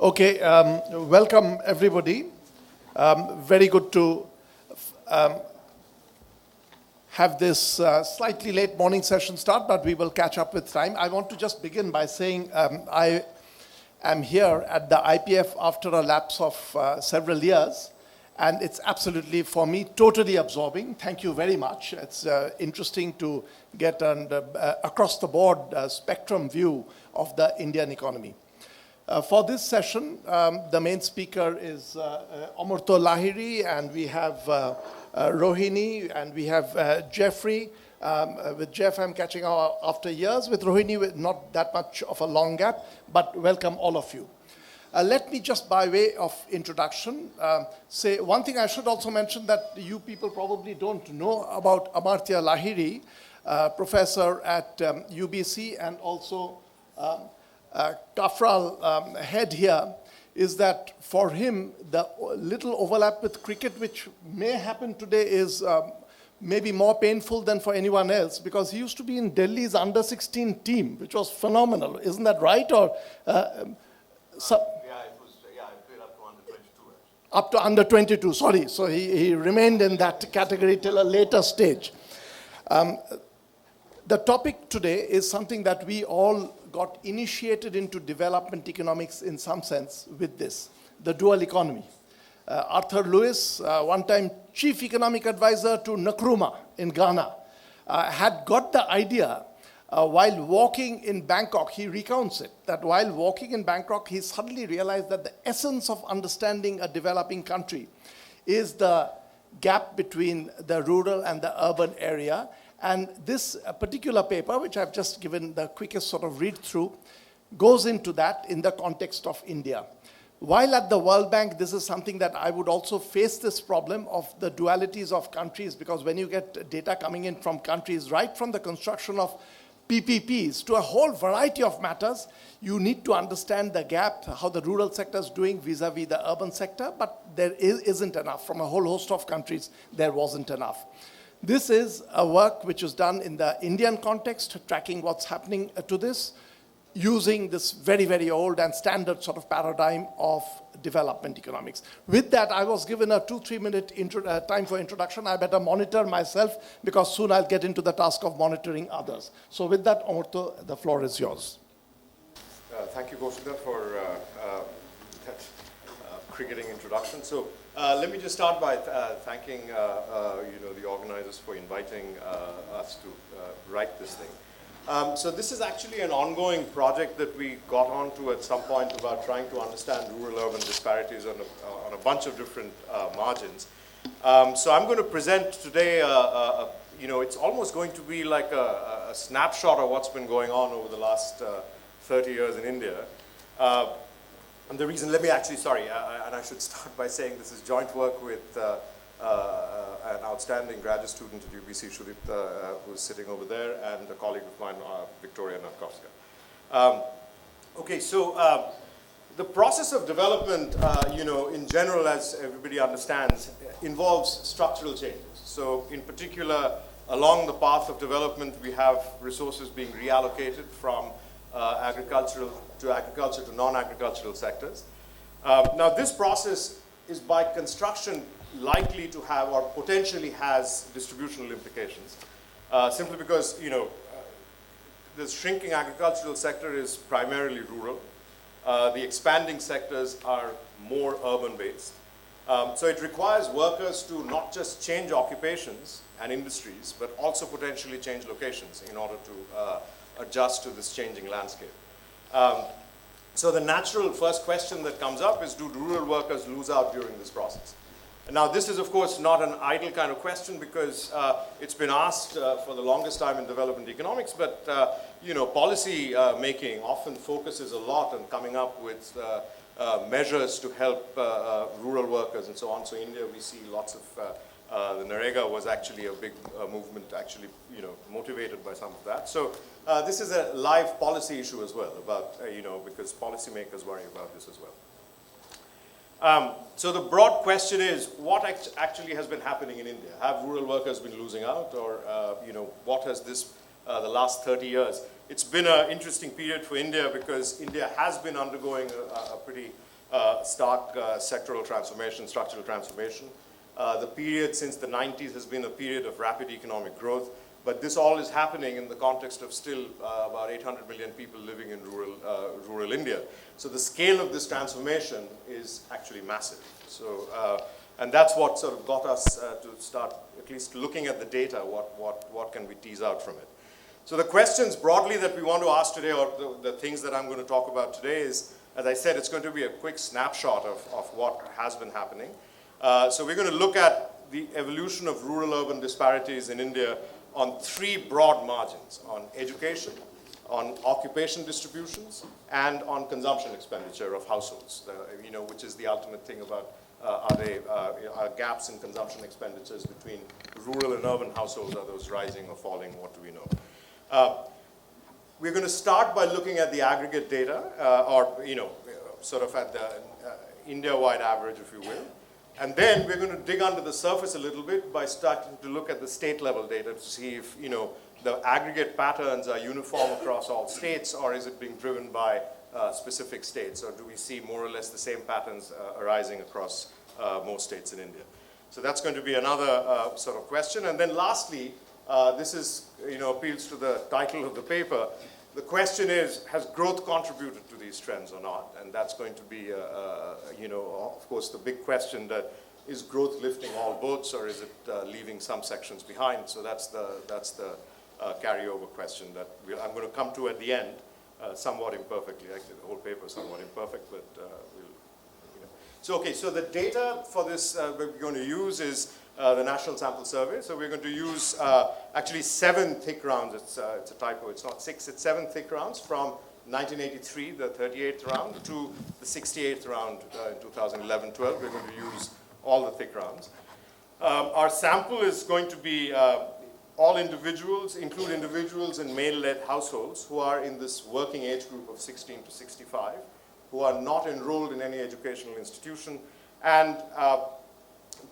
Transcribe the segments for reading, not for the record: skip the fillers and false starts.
Okay, welcome everybody. Very good to have this slightly late morning session start, but we will catch up with time. I want to just begin by saying I am here at the IPF after a lapse of several years, and it's absolutely, for me, totally absorbing. Thank you very much. It's interesting to get an across-the-board spectrum view of the Indian economy. For this session, the main speaker is Amurto Lahiri, and we have Rohini, and we have Jeffrey. With Jeff, I'm catching up after years. With Rohini, with not that much of a long gap, but welcome all of you. Let me just, by way of introduction, say one thing. I should also mention that you people probably don't know about Amartya Lahiri, professor at UBC and also Kafral head here, is that for him, the little overlap with cricket, which may happen today, is maybe more painful than for anyone else, because he used to be in Delhi's under-16 team, which was phenomenal. Isn't that right? Or I played up to under-22. Up to under-22, sorry. So he remained in that category till a later stage. The topic today is something that we all got initiated into development economics in some sense with this, the dual economy. Arthur Lewis, one-time chief economic advisor to Nkrumah in Ghana, had got the idea while walking in Bangkok. He recounts it, that while walking in Bangkok, he suddenly realized that the essence of understanding a developing country is the gap between the rural and the urban area. And this particular paper, which I've just given the quickest sort of read through, goes into that in the context of India. While at the World Bank, this is something that I would also face this problem of the dualities of countries, because when you get data coming in from countries, right from the construction of PPPs to a whole variety of matters, you need to understand the gap, how the rural sector is doing vis-a-vis the urban sector, but there isn't enough. From a whole host of countries, there wasn't enough. This is a work which is done in the Indian context, tracking what's happening to this, using this very, very old and standard sort of paradigm of development economics. With that, I was given a 2-3 minute time for introduction. I better monitor myself, because soon I'll get into the task of monitoring others. So with that, Amurto, the floor is yours. Thank you, Goshida, for that cricketing introduction. So let me just start by thanking the organizers for inviting us to write this thing. So this is actually an ongoing project that we got onto at some point about trying to understand rural-urban disparities on a bunch of different margins. So I'm going to present today, it's almost going to be like a snapshot of what's been going on over the last 30 years in India. And the reason, and I should start by saying this is joint work with an outstanding graduate student at UBC, Shudipta, who's sitting over there, and a colleague of mine, Victoria Natkovska. The process of development, in general, as everybody understands, involves structural changes. So in particular, along the path of development, we have resources being reallocated from agriculture to non-agricultural sectors. Now, this process is by construction likely to have, or potentially has, distributional implications, simply because the shrinking agricultural sector is primarily rural. The expanding sectors are more urban-based. So it requires workers to not just change occupations and industries, but also potentially change locations in order to adjust to this changing landscape. So the natural first question that comes up is, do rural workers lose out during this process? And now this is, of course, not an idle kind of question, because it's been asked for the longest time in development economics, but policy making often focuses a lot on coming up with measures to help rural workers and so on. So in India, we see lots of, the Narega was actually a big movement, actually motivated by some of that. So this is a live policy issue as well, about, because policymakers worry about this as well. So the broad question is, what actually has been happening in India? Have rural workers been losing out, or what has this the last 30 years? It's been an interesting period for India, because India has been undergoing a pretty stark sectoral transformation, structural transformation. The period since the 90s has been a period of rapid economic growth, but this all is happening in the context of still about 800 million people living in rural India. So the scale of this transformation is actually massive. So, and that's what sort of got us to start at least looking at the data, what can we tease out from it. So the questions broadly that we want to ask today, or the things that I'm going to talk about today is, as I said, it's going to be a quick snapshot of what has been happening. So we're going to look at the evolution of rural-urban disparities in India on three broad margins: on education, on occupation distributions, and on consumption expenditure of households, which is the ultimate thing about are gaps in consumption expenditures between rural and urban households. Are those rising or falling? What do we know? We're going to start by looking at the aggregate data, sort of at the India-wide average, if you will. And then we're going to dig under the surface a little bit by starting to look at the state-level data to see if, the aggregate patterns are uniform across all states, or is it being driven by specific states, or do we see more or less the same patterns arising across most states in India? So that's going to be another sort of question. And then lastly, this is, appeals to the title of the paper. The question is, has growth contributed to these trends or not? And that's going to be, of course, the big question: that is growth lifting all boats, or is it leaving some sections behind? So that's the carryover question that I'm going to come to at the end, somewhat imperfectly. Actually, the whole paper is somewhat imperfect, but So the data for this we're going to use is the National Sample Survey. So we're going to use actually 7 thick rounds. It's a typo. It's not 6. It's 7 thick rounds from 1983, the 38th round, to the 68th round in 2011-12. We're going to use all the thick rounds. Our sample is going to be all individuals, include individuals in male-led households who are in this working age group of 16 to 65, who are not enrolled in any educational institution, and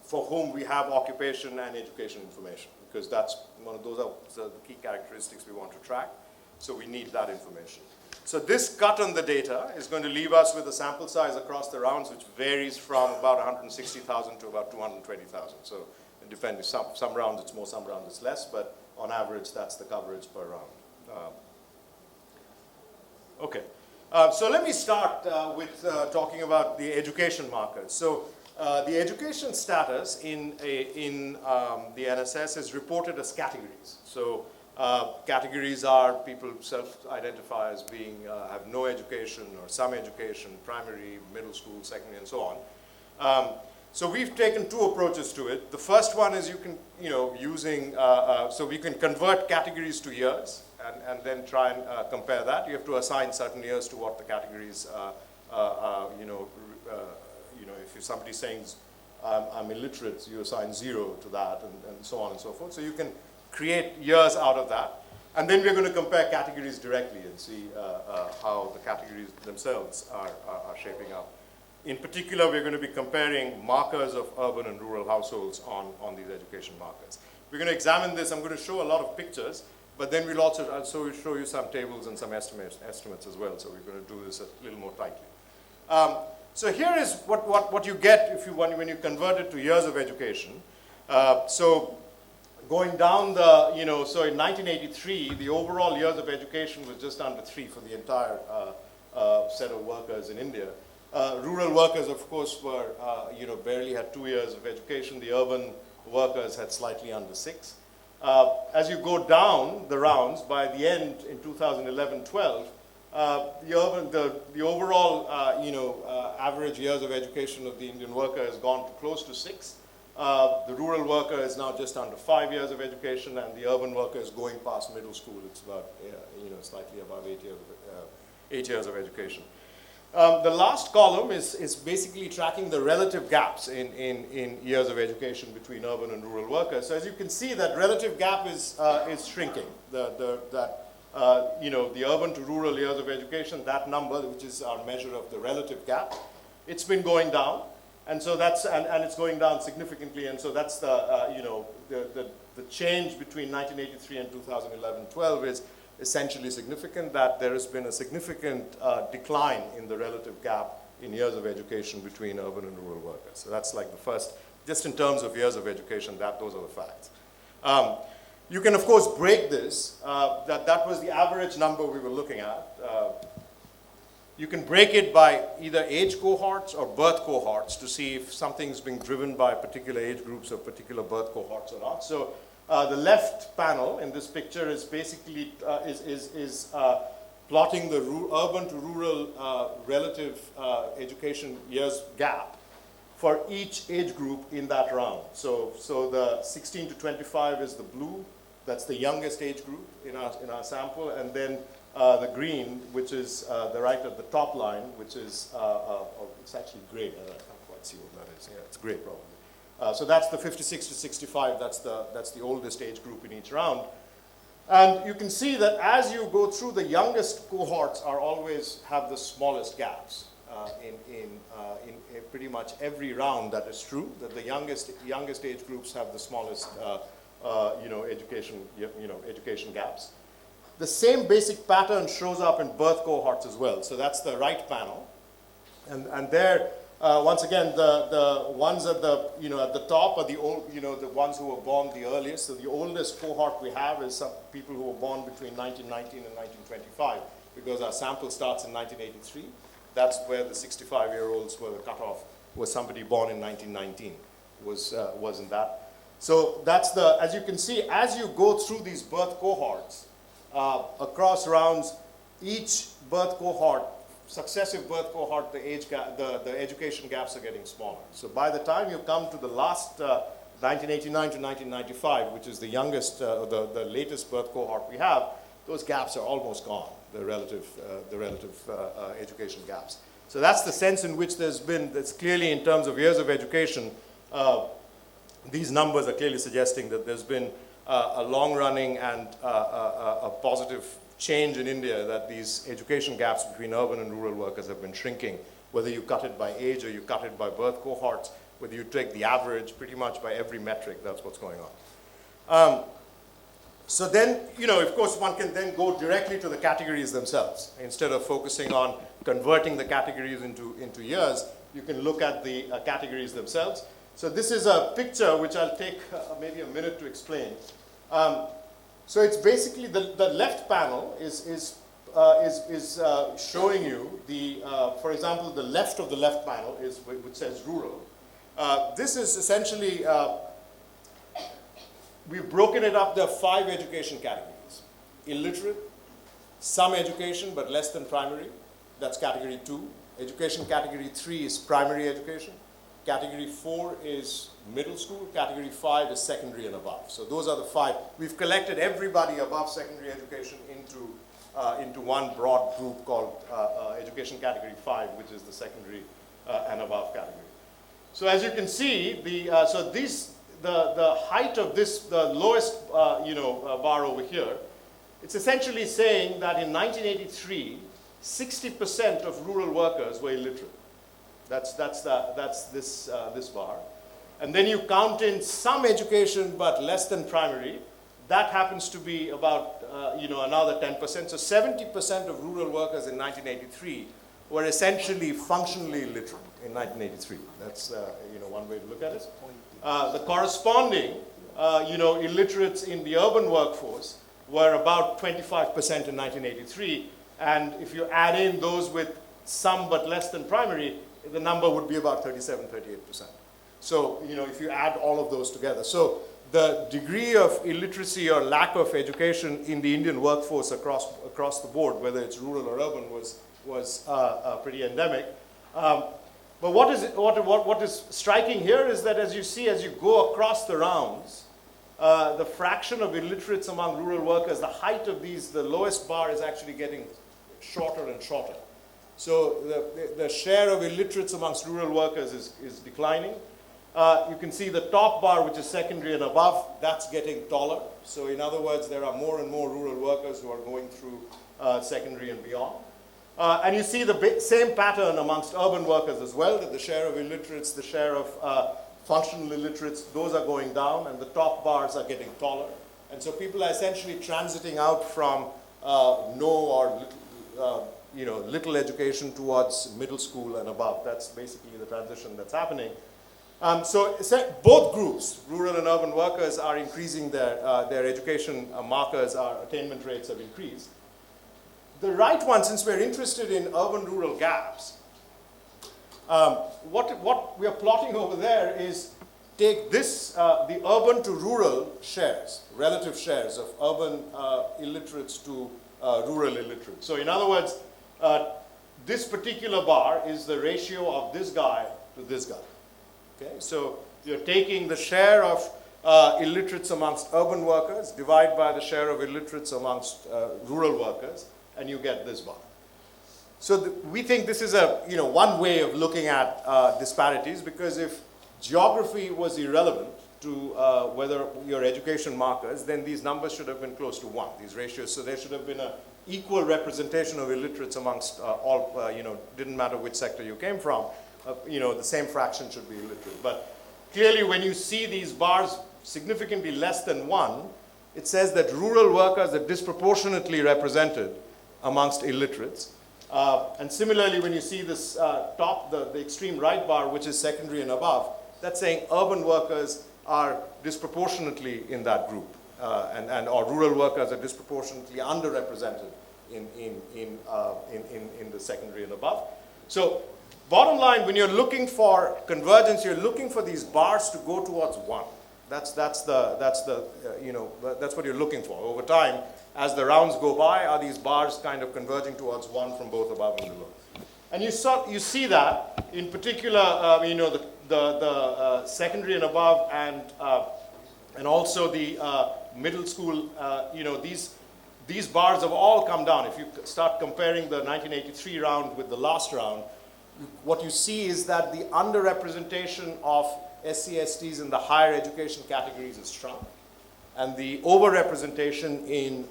for whom we have occupation and education information, because that's those are the key characteristics we want to track. So we need that information. So this cut on the data is going to leave us with a sample size across the rounds, which varies from about 160,000 to about 220,000. So it depends. Some rounds it's more, some rounds it's less, but on average that's the coverage per round. Okay. So let me start with talking about the education markers. So the education status in the NSS is reported as categories. So categories are people self-identify as being have no education or some education, primary, middle school, secondary, and so on. So we've taken 2 approaches to it. The first one is so we can convert categories to years and then try and compare that. You have to assign certain years to what the categories if somebody's saying I'm illiterate, you assign 0 to that, and so on and so forth. So you can create years out of that. And then we're going to compare categories directly and see how the categories themselves are shaping up. In particular, we're going to be comparing markers of urban and rural households on these education markers. We're going to examine this. I'm going to show a lot of pictures, but then we'll also show you some tables and some estimates as well. So we're going to do this a little more tightly. So here is what you get when you convert it to years of education. So going down so in 1983, the overall years of education was just under 3 for the entire set of workers in India. Rural workers, of course, were, barely had 2 years of education. The urban workers had slightly under 6. As you go down the rounds, by the end in 2011-12, the overall, average years of education of the Indian worker has gone to close to 6. The rural worker is now just under 5 years of education, and the urban worker is going past middle school. It's about, slightly above 8 years of education. The last column is basically tracking the relative gaps in years of education between urban and rural workers. So as you can see, that relative gap is shrinking. The urban to rural years of education, that number, which is our measure of the relative gap, it's been going down, and so that's and it's going down significantly, and so that's the change between 1983 and 2011-12 is essentially significant. That there has been a significant decline in the relative gap in years of education between urban and rural workers. So that's like the first, just in terms of years of education, those are the facts. You can, of course, break this. That was the average number we were looking at. You can break it by either age cohorts or birth cohorts to see if something's being driven by particular age groups or particular birth cohorts or not. So the left panel in this picture is basically plotting the urban to rural relative education years gap for each age group in that round. So the 16 to 25 is the blue. That's the youngest age group in our sample, and then the green, which is the right at the top line, which is, it's actually gray. I can't quite see what that is. Yeah, it's gray probably. So that's the 56 to 65. That's the oldest age group in each round. And you can see that as you go through, the youngest cohorts always have the smallest gaps. In pretty much every round, that is true. That the youngest age groups have the smallest, education gaps. The same basic pattern shows up in birth cohorts as well. So that's the right panel, and there, once again, the ones at the top are the old, the ones who were born the earliest. So the oldest cohort we have is some people who were born between 1919 and 1925, because our sample starts in 1983. That's where the 65-year-olds were cut off. Was somebody born in 1919? Wasn't that? So that's as you can see, as you go through these birth cohorts. Across rounds, each birth cohort, successive birth cohort, the education gaps are getting smaller. So by the time you come to the last 1989 to 1995, which is the youngest, the latest birth cohort we have, those gaps are almost gone, the relative education gaps. So that's the sense in which that's clearly in terms of years of education, these numbers are clearly suggesting that there's been a long-running and a positive change in India, that these education gaps between urban and rural workers have been shrinking, whether you cut it by age or you cut it by birth cohorts, whether you take the average, pretty much by every metric, that's what's going on. So then, of course, one can then go directly to the categories themselves. Instead of focusing on converting the categories into years, you can look at the categories themselves. So this is a picture which I'll take maybe a minute to explain. So it's basically the left panel is showing you for example, the left of the left panel is which says rural. This is essentially we've broken it up. There are 5 education categories: illiterate, some education but less than primary. That's category 2. Education category 3 is primary education. Category 4 is middle school. Category 5 is secondary and above. So those are the 5. We've collected everybody above secondary education into one broad group called education category 5, which is the secondary and above category. So as you can see, the height of this, the lowest bar over here, it's essentially saying that in 1983, 60% of rural workers were illiterate. That's this bar. And then you count in some education but less than primary. That happens to be about another 10%. So 70% of rural workers in 1983 were essentially functionally illiterate in 1983. That's one way to look at it. The corresponding illiterates in the urban workforce were about 25% in 1983. And if you add in those with some but less than primary, the number would be about 37, 38%. So, if you add all of those together. So the degree of illiteracy or lack of education in the Indian workforce across the board, whether it's rural or urban, was pretty endemic. But what is striking here is that as you go across the rounds, the fraction of illiterates among rural workers, the height of the lowest bar is actually getting shorter and shorter. So the share of illiterates amongst rural workers is declining. You can see the top bar, which is secondary and above, that's getting taller. So in other words, there are more and more rural workers who are going through secondary and beyond. And you see the same pattern amongst urban workers as well, that the share of illiterates, the share of functional illiterates, those are going down, and the top bars are getting taller. And so people are essentially transiting out from no or little, little education towards middle school and above. That's basically the transition that's happening. So both groups, rural and urban workers, are increasing their education markers, our attainment rates have increased. The right one, since we're interested in urban-rural gaps, what we are plotting over there is take this, the urban to rural shares, relative shares of urban illiterates to rural illiterates. So in other words, this particular bar is the ratio of this guy to this guy. Okay? So you're taking the share of illiterates amongst urban workers, divide by the share of illiterates amongst rural workers, and you get this bar. So we think this is one way of looking at disparities, because if geography was irrelevant to whether your education markers, then these numbers should have been close to 1, these ratios. So there should have been an equal representation of illiterates amongst all, didn't matter which sector you came from, the same fraction should be illiterate. But clearly when you see these bars significantly less than 1, it says that rural workers are disproportionately represented amongst illiterates. And similarly, when you see this top, the extreme right bar, which is secondary and above, that's saying urban workers are disproportionately in that group, or rural workers are disproportionately underrepresented in the secondary and above. So bottom line, when you're looking for convergence, you're looking for these bars to go towards 1. That's what you're looking for. Over time, as the rounds go by, are these bars kind of converging towards 1 from both above and below? And you see that in particular, the secondary and above, and also the middle school. These bars have all come down. If you start comparing the 1983 round with the last round, what you see is that the underrepresentation of SC/STs in the higher education categories is shrunk, and the overrepresentation in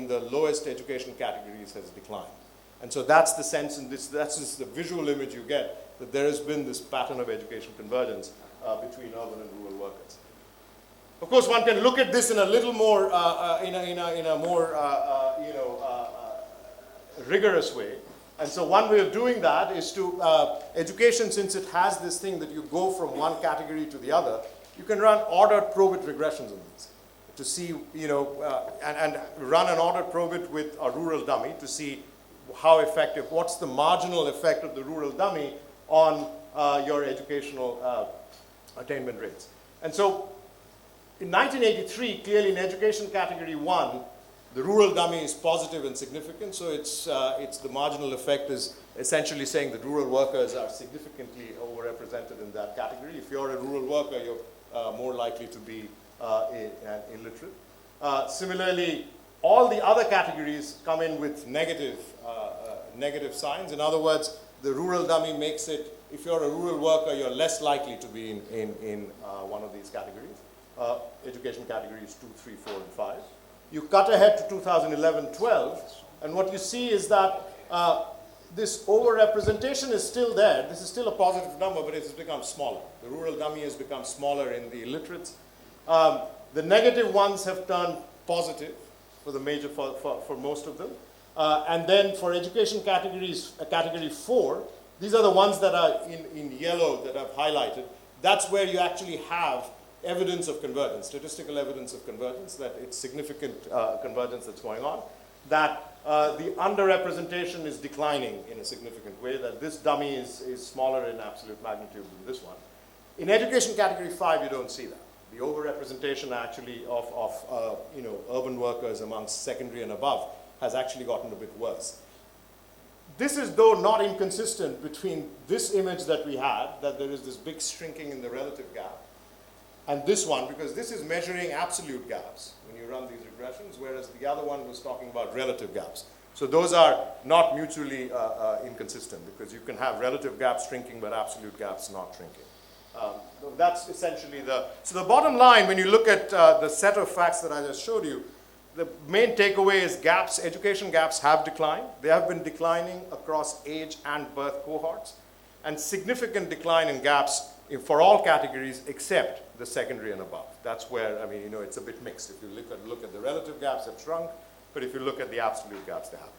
the lowest education categories has declined. And so that's the sense, and that's just the visual image you get, that there has been this pattern of education convergence between urban and rural workers. Of course, one can look at this in a little more, in a more rigorous way. And so one way of doing that is to, education, since it has this thing that you go from one category to the other, you can run ordered Probit regressions on these to see, and run an ordered Probit with a rural dummy to see how effective, what's the marginal effect of the rural dummy on your educational attainment rates. And so in 1983, clearly in education category 1, the rural dummy is positive and significant, so it's the marginal effect is essentially saying that rural workers are significantly overrepresented in that category. If you're a rural worker, you're more likely to be illiterate. Similarly, all the other categories come in with negative signs. In other words, the rural dummy makes it, if you're a rural worker, you're less likely to be in one of these categories. Education categories 2, 3, 4, and 5. You cut ahead to 2011-12, and what you see is that this overrepresentation is still there. This is still a positive number, but it has become smaller. The rural dummy has become smaller in the illiterates. The negative ones have turned positive for the major, for most of them. And then for education categories, category 4, these are the ones that are in yellow that I've highlighted. That's where you actually have evidence of convergence, statistical evidence of convergence, that it's significant convergence that's going on, that the underrepresentation is declining in a significant way, that this dummy is smaller in absolute magnitude than this one. In education category 5, you don't see that. The overrepresentation actually of urban workers amongst secondary and above has actually gotten a bit worse. This is, though, not inconsistent between this image that we had, that there is this big shrinking in the relative gap, and this one, because this is measuring absolute gaps when you run these regressions, whereas the other one was talking about relative gaps. So those are not mutually inconsistent, because you can have relative gaps shrinking, but absolute gaps not shrinking. That's essentially so the bottom line, when you look at the set of facts that I just showed you, the main takeaway is gaps, education gaps have declined. They have been declining across age and birth cohorts, and significant decline in gaps for all categories except the secondary and above. That's where, it's a bit mixed. If you look at the relative gaps have shrunk, but if you look at the absolute gaps, they haven't.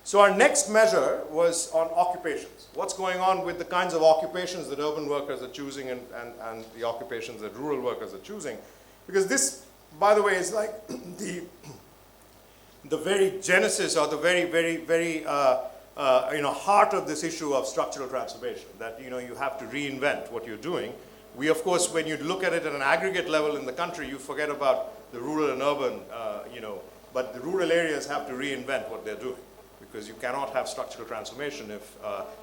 So our next measure was on occupations. What's going on with the kinds of occupations that urban workers are choosing and the occupations that rural workers are choosing? Because this, by the way, is like the very genesis or the very heart of this issue of structural transformation, that you have to reinvent what you're doing. We, of course, when you look at it at an aggregate level in the country, you forget about the rural and urban, but the rural areas have to reinvent what they're doing, because you cannot have structural transformation if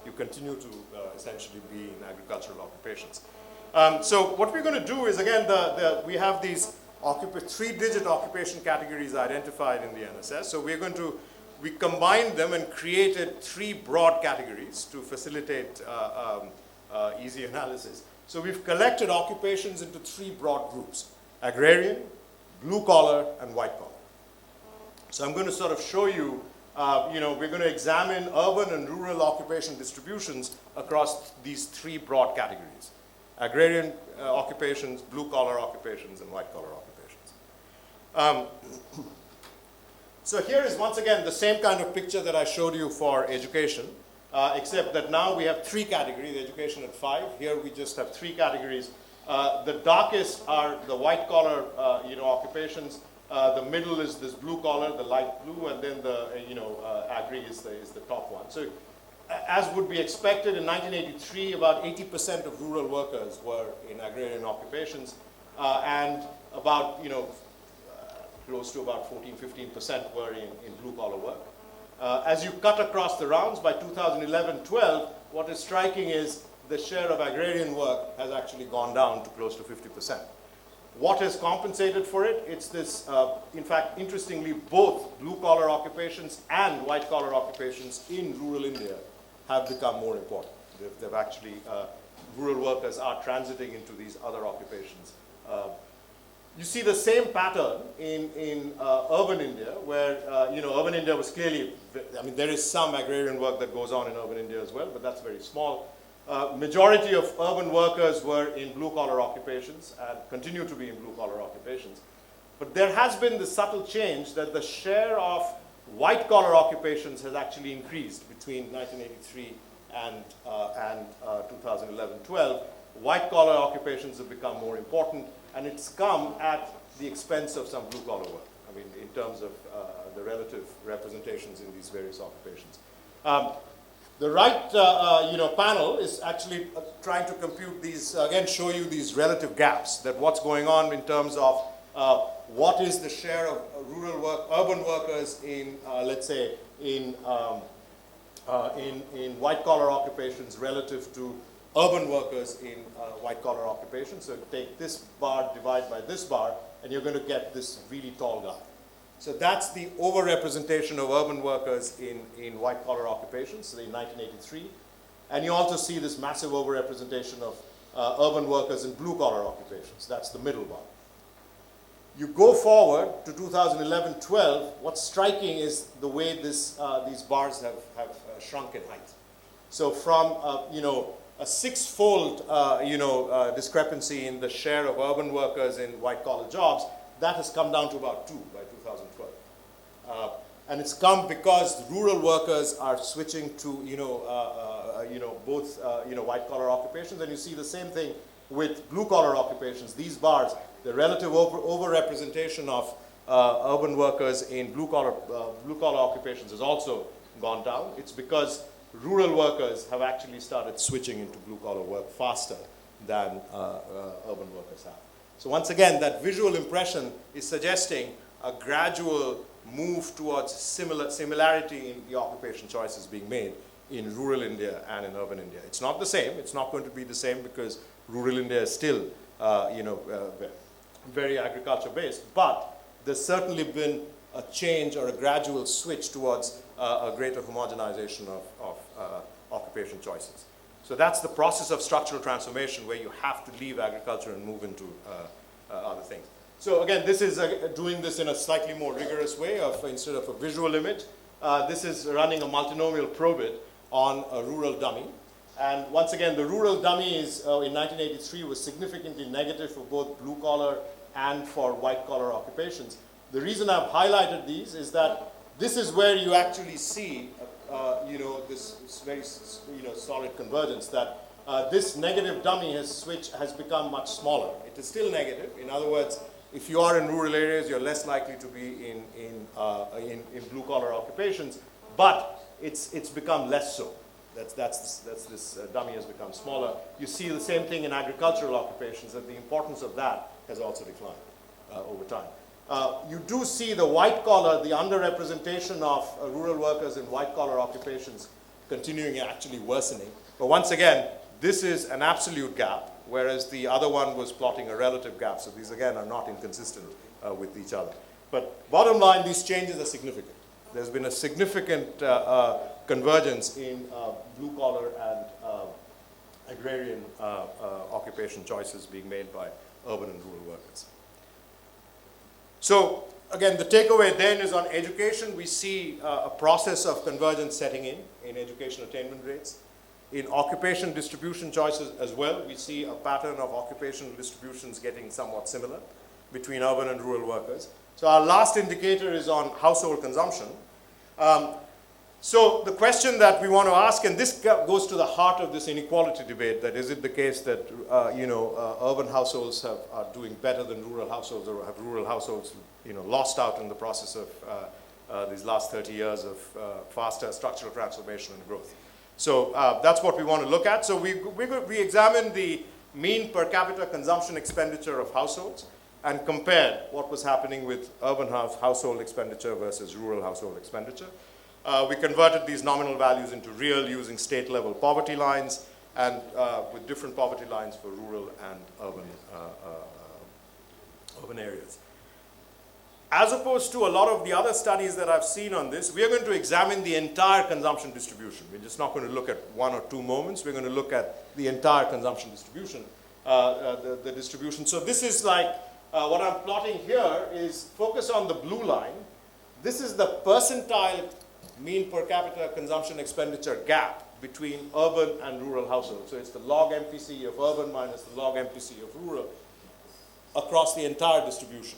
you continue to essentially be in agricultural occupations. So what we're going to do is, again, we have these three-digit occupation categories identified in the NSS. So we combined them and created three broad categories to facilitate easy analysis. So we've collected occupations into three broad groups: agrarian, blue collar, and white collar. So I'm going to sort of show you, we're going to examine urban and rural occupation distributions across these three broad categories: agrarian occupations, blue collar occupations, and white collar occupations. So here is once again the same kind of picture that I showed you for education, except that now we have three categories: education at 5. Here we just have three categories. The darkest are the white collar occupations. The middle is this blue collar, the light blue, and then the agri is the top one. So as would be expected, in 1983, about 80% of rural workers were in agrarian occupations, and about close to about 14-15% were in blue collar work. As you cut across the rounds, by 2011-12, what is striking is the share of agrarian work has actually gone down to close to 50%. What has compensated for it? It's this, in fact, interestingly, both blue-collar occupations and white-collar occupations in rural India have become more important. They've actually, rural workers are transiting into these other occupations. You see the same pattern in urban India, where, urban India was clearly, there is some agrarian work that goes on in urban India as well, but that's very small. Majority of urban workers were in blue-collar occupations and continue to be in blue-collar occupations. But there has been the subtle change that the share of white-collar occupations has actually increased between 1983 and 2011-12. White-collar occupations have become more important, and it's come at the expense of some blue-collar work, in terms of the relative representations in these various occupations. The right panel is actually trying to compute these, again, show you these relative gaps, that what's going on in terms of what is the share of urban workers in, let's say, in white-collar occupations relative to urban workers in white-collar occupations. So take this bar, divide by this bar, and you're going to get this really tall guy. So that's the overrepresentation of urban workers in white-collar occupations, so in 1983. And you also see this massive overrepresentation of urban workers in blue-collar occupations. That's the middle bar. You go forward to 2011-12, what's striking is the way these bars have shrunk in height. So from a six-fold discrepancy in the share of urban workers in white-collar jobs, that has come down to about 2 by 2012. And it's come because rural workers are switching to both white-collar occupations, and you see the same thing with blue-collar occupations. These bars, the relative overrepresentation of urban workers in blue-collar occupations has also gone down. It's because rural workers have actually started switching into blue-collar work faster than urban workers have. So once again, that visual impression is suggesting a gradual move towards similarity in the occupation choices being made in rural India and in urban India. It's not the same. It's not going to be the same because rural India is still, very agriculture-based. But there's certainly been a change or a gradual switch towards a greater homogenization of occupation choices. So that's the process of structural transformation, where you have to leave agriculture and move into other things. So again, this is doing this in a slightly more rigorous way. Instead of a visual image, this is running a multinomial probit on a rural dummy. And once again, the rural dummy is, in 1983 was significantly negative for both blue-collar and for white-collar occupations. The reason I've highlighted these is that this is where you actually see this very solid convergence, that this negative dummy has become much smaller. It is still negative. In other words, if you are in rural areas, you're less likely to be in blue-collar occupations, but it's become less so. This dummy has become smaller. You see the same thing in agricultural occupations, that the importance of that has also declined over time. You do see the white collar, the underrepresentation of rural workers in white collar occupations continuing and actually worsening. But once again, this is an absolute gap, whereas the other one was plotting a relative gap. So these again are not inconsistent with each other. But bottom line, these changes are significant. There's been a significant convergence in blue collar and agrarian occupation choices being made by urban and rural workers. So again, the takeaway then is on education. We see a process of convergence setting in education attainment rates. In occupation distribution choices as well, we see a pattern of occupational distributions getting somewhat similar between urban and rural workers. So our last indicator is on household consumption. So the question that we want to ask, and this goes to the heart of this inequality debate, that is it the case that urban households are doing better than rural households, or have rural households lost out in the process of these last 30 years of faster structural transformation and growth. So that's what we want to look at. So we examined the mean per capita consumption expenditure of households and compared what was happening with urban household expenditure versus rural household expenditure. We converted these nominal values into real using state-level poverty lines, and with different poverty lines for rural and urban areas. As opposed to a lot of the other studies that I've seen on this, we are going to examine the entire consumption distribution. We're just not going to look at one or two moments. We're going to look at the entire consumption distribution, the distribution. So this is like, what I'm plotting here is focus on the blue line. This is the percentile mean per capita consumption expenditure gap between urban and rural households. So it's the log MPC of urban minus the log MPC of rural across the entire distribution.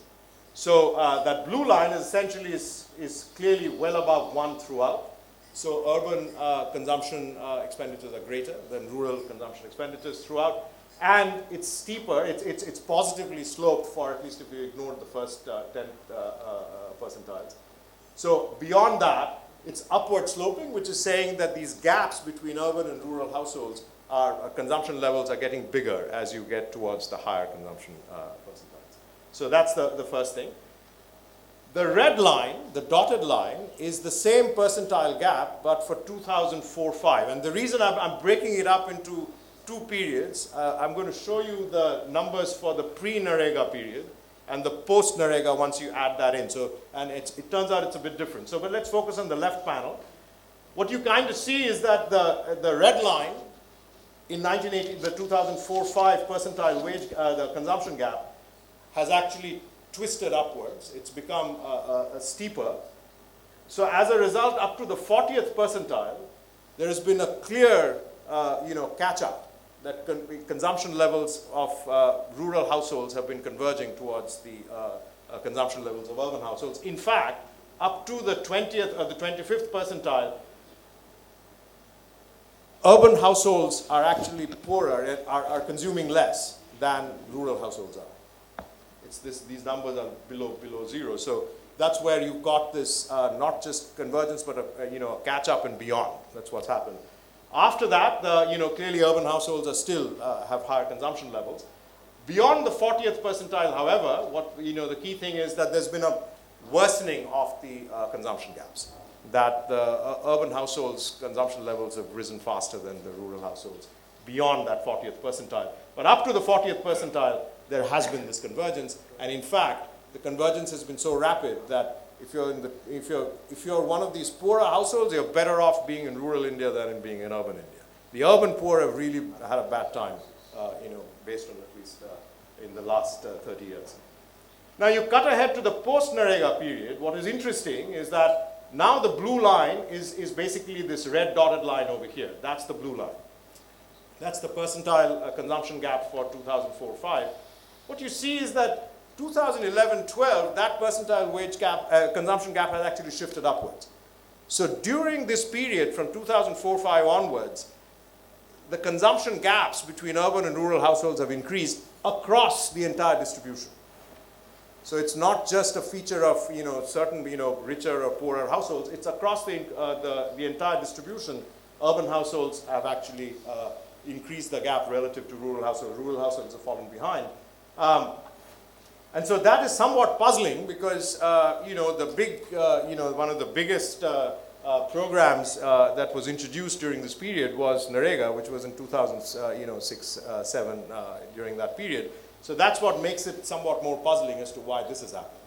So that blue line is essentially is clearly well above 1 throughout. So urban consumption expenditures are greater than rural consumption expenditures throughout. And it's steeper, it's positively sloped for at least if you ignored the first 10 percentiles. So beyond that, it's upward sloping, which is saying that these gaps between urban and rural households consumption levels are getting bigger as you get towards the higher consumption percentiles. So that's the first thing. The red line, the dotted line, is the same percentile gap, but for 2004-5. And the reason I'm breaking it up into two periods, I'm going to show you the numbers for the pre-Narega period and the post-Narega once you add that in. So, and it turns out it's a bit different. So, but let's focus on the left panel. What you kind of see is that the red line in 1980, the 2004-5 percentile wage, the consumption gap, has actually twisted upwards. It's become steeper. So as a result, up to the 40th percentile, there has been a clear catch-up. That consumption levels of rural households have been converging towards the consumption levels of urban households. In fact, up to the 20th or the 25th percentile, urban households are actually poorer, are consuming less than rural households are. These numbers are below zero. So that's where you've got this not just convergence, but a catch-up and beyond. That's what's happened. After that, clearly urban households are still have higher consumption levels. Beyond the 40th percentile, however, the key thing is that there's been a worsening of the consumption gaps. That the urban households' consumption levels have risen faster than the rural households beyond that 40th percentile. But up to the 40th percentile, there has been this convergence, and in fact, the convergence has been so rapid that if you're one of these poorer households, you're better off being in rural India than in being in urban India. The urban poor have really had a bad time, based on at least in the last 30 years. Now you cut ahead to the post-Narega period. What is interesting is that now the blue line is basically this red dotted line over here. That's the blue line. That's the percentile consumption gap for 2004-5. What you see is that 2011-12, that percentile wage gap, consumption gap has actually shifted upwards. So during this period from 2004-5 onwards, the consumption gaps between urban and rural households have increased across the entire distribution. So it's not just a feature of certain richer or poorer households. It's across the entire distribution. Urban households have actually increased the gap relative to rural households. Rural households have fallen behind. And so that is somewhat puzzling because the big one of the biggest programs that was introduced during this period was NREGA, which was in 2006-7 during that period. So that's what makes it somewhat more puzzling as to why this has happened.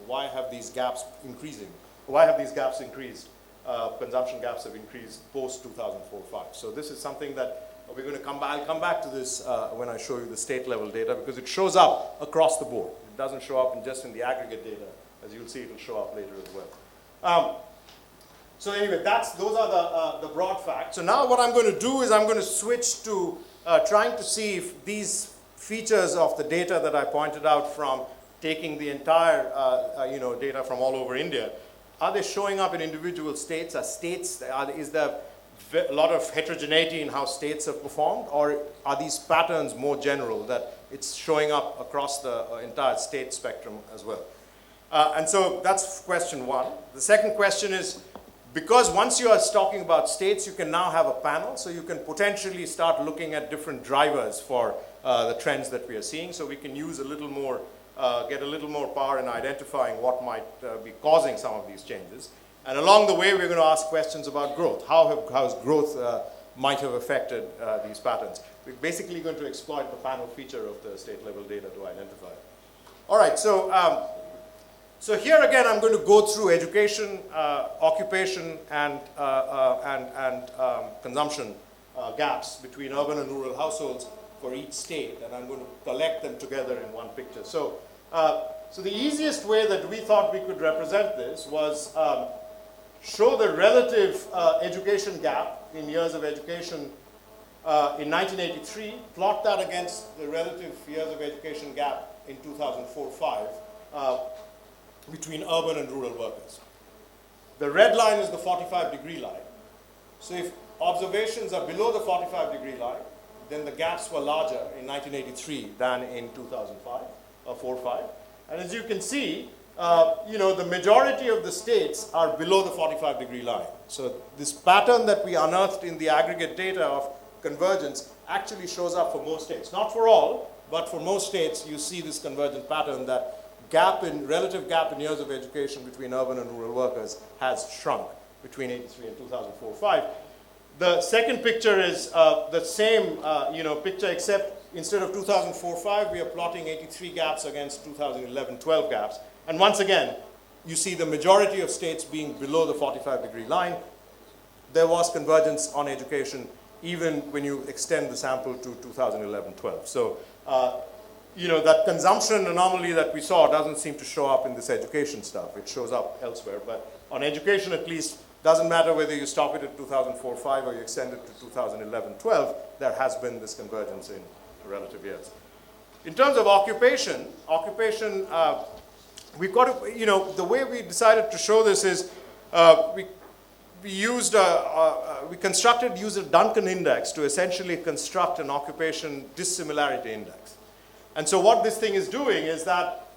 Why have these gaps increasing? Why have these gaps increased? Consumption gaps have increased post 2004-5. So this is something that we're going to come back. I'll come back to this when I show you the state level data because it shows up across the board. It doesn't show up just in the aggregate data. As you'll see, it will show up later as well. So anyway, those are the broad facts. So now what I'm going to do is I'm going to switch to trying to see if these features of the data that I pointed out from taking the entire data from all over India, are they showing up in individual states? Is there a lot of heterogeneity in how states have performed, or are these patterns more general that it's showing up across the entire state spectrum as well? And so that's question one. The second question is, because once you are talking about states, you can now have a panel, so you can potentially start looking at different drivers for the trends that we are seeing, so we can use a little more, get a little more power in identifying what might be causing some of these changes. And along the way, we're going to ask questions about growth. How has growth might have affected these patterns? We're basically going to exploit the panel feature of the state level data to identify it. All right, so here again, I'm going to go through education, occupation, and consumption gaps between urban and rural households for each state, and I'm going to collect them together in one picture. So the easiest way that we thought we could represent this was show the relative education gap in years of education in 1983, plot that against the relative years of education gap in 2004-5 between urban and rural workers. The red line is the 45-degree line. So if observations are below the 45-degree line, then the gaps were larger in 1983 than in 2005 or 4-5. And as you can see, the majority of the states are below the 45-degree line. So this pattern that we unearthed in the aggregate data of convergence actually shows up for most states. Not for all, but for most states, you see this convergent pattern that relative gap in years of education between urban and rural workers has shrunk between 83 and 2004-5. The second picture is the same picture, except instead of 2004-5, we are plotting 83 gaps against 2011-12 gaps. And once again, you see the majority of states being below the 45-degree line. There was convergence on education even when you extend the sample to 2011-12. So, that consumption anomaly that we saw doesn't seem to show up in this education stuff. It shows up elsewhere. But on education, at least, doesn't matter whether you stop it at 2004-5 or you extend it to 2011-12, there has been this convergence in relative years. In terms of occupation, we've got to, the way we decided to show this is we used we used a Duncan index to essentially construct an occupation dissimilarity index. And so what this thing is doing is that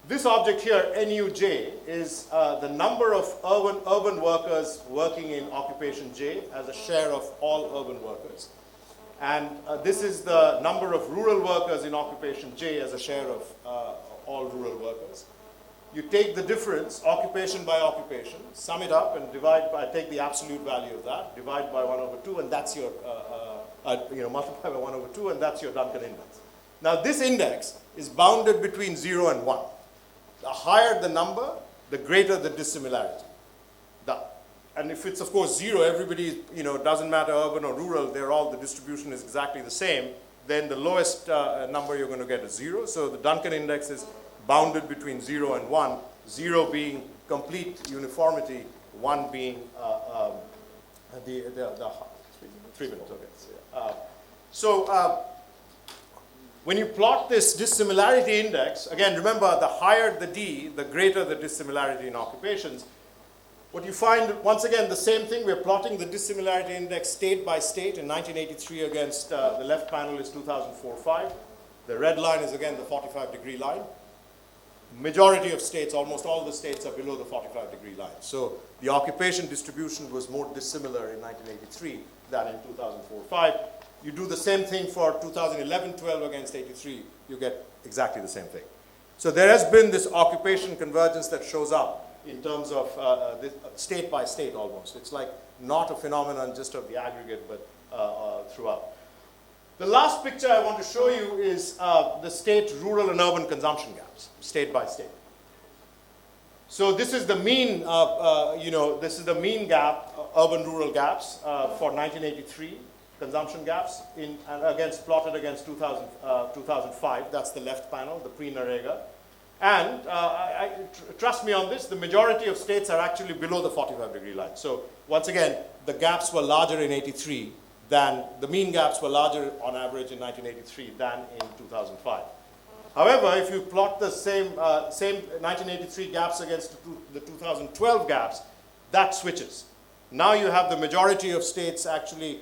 this object here, NUJ, is the number of urban workers working in occupation J as a share of all urban workers. And this is the number of rural workers in occupation J as a share of all rural workers. You take the difference, occupation by occupation, sum it up and take the absolute value of that, divide by 1/2, and that's your, multiply by 1/2, and that's your Duncan index. Now this index is bounded between 0 and 1. The higher the number, the greater the dissimilarity. And if it's, of course, 0, everybody, doesn't matter urban or rural, the distribution is exactly the same, then the lowest number you're going to get is 0. So the Duncan index is bounded between 0 and 1, 0 being complete uniformity, 1 being the 3 minutes, okay. When you plot this dissimilarity index, again, remember, the higher the D, the greater the dissimilarity in occupations. What you find, once again, the same thing. We're plotting the dissimilarity index state by state. In 1983 against the left panel is 2004-5. The red line is, again, the 45-degree line. Majority of states, almost all the states, are below the 45-degree line. So the occupation distribution was more dissimilar in 1983 than in 2004-5. You do the same thing for 2011-12 against 83, you get exactly the same thing. So there has been this occupation convergence that shows up in terms of this, state by state almost. It's like not a phenomenon just of the aggregate, but throughout. The last picture I want to show you is the state rural and urban consumption gaps, state by state. So this is the mean, this is the mean gap, urban-rural gaps for 1983, consumption gaps plotted against 2005. That's the left panel, the pre-Narega. And trust me on this, the majority of states are actually below the 45-degree line. So once again, the gaps were larger in 83 than, the mean gaps were larger on average in 1983 than in 2005. However, if you plot the same 1983 gaps against the 2012 gaps, that switches. Now you have the majority of states actually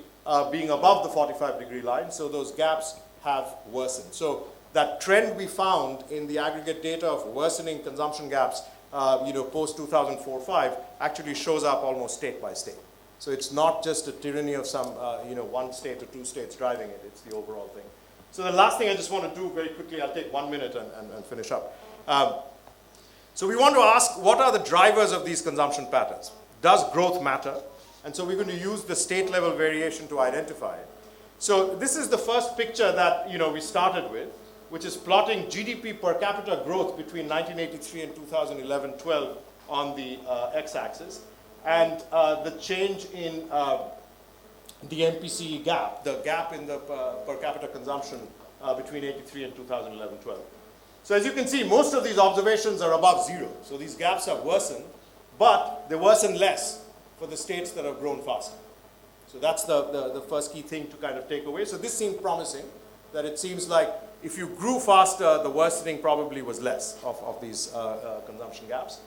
being above the 45-degree line, so those gaps have worsened. So that trend we found in the aggregate data of worsening consumption gaps, post 2004-5, actually shows up almost state by state. So it's not just a tyranny of some, one state or two states driving it. It's the overall thing. So the last thing I just want to do very quickly, I'll take 1 minute and finish up. So we want to ask, what are the drivers of these consumption patterns? Does growth matter? And so we're going to use the state level variation to identify it. So this is the first picture that we started with, which is plotting GDP per capita growth between 1983 and 2011-12 on the x-axis, and the change in the MPC gap, the gap in the per capita consumption between 83 and 2011-12. So as you can see, most of these observations are above zero. So these gaps have worsened, but they worsen less for the states that have grown faster. So that's the first key thing to kind of take away. So this seemed promising, that it seems like if you grew faster, the worsening probably was less of these consumption gaps.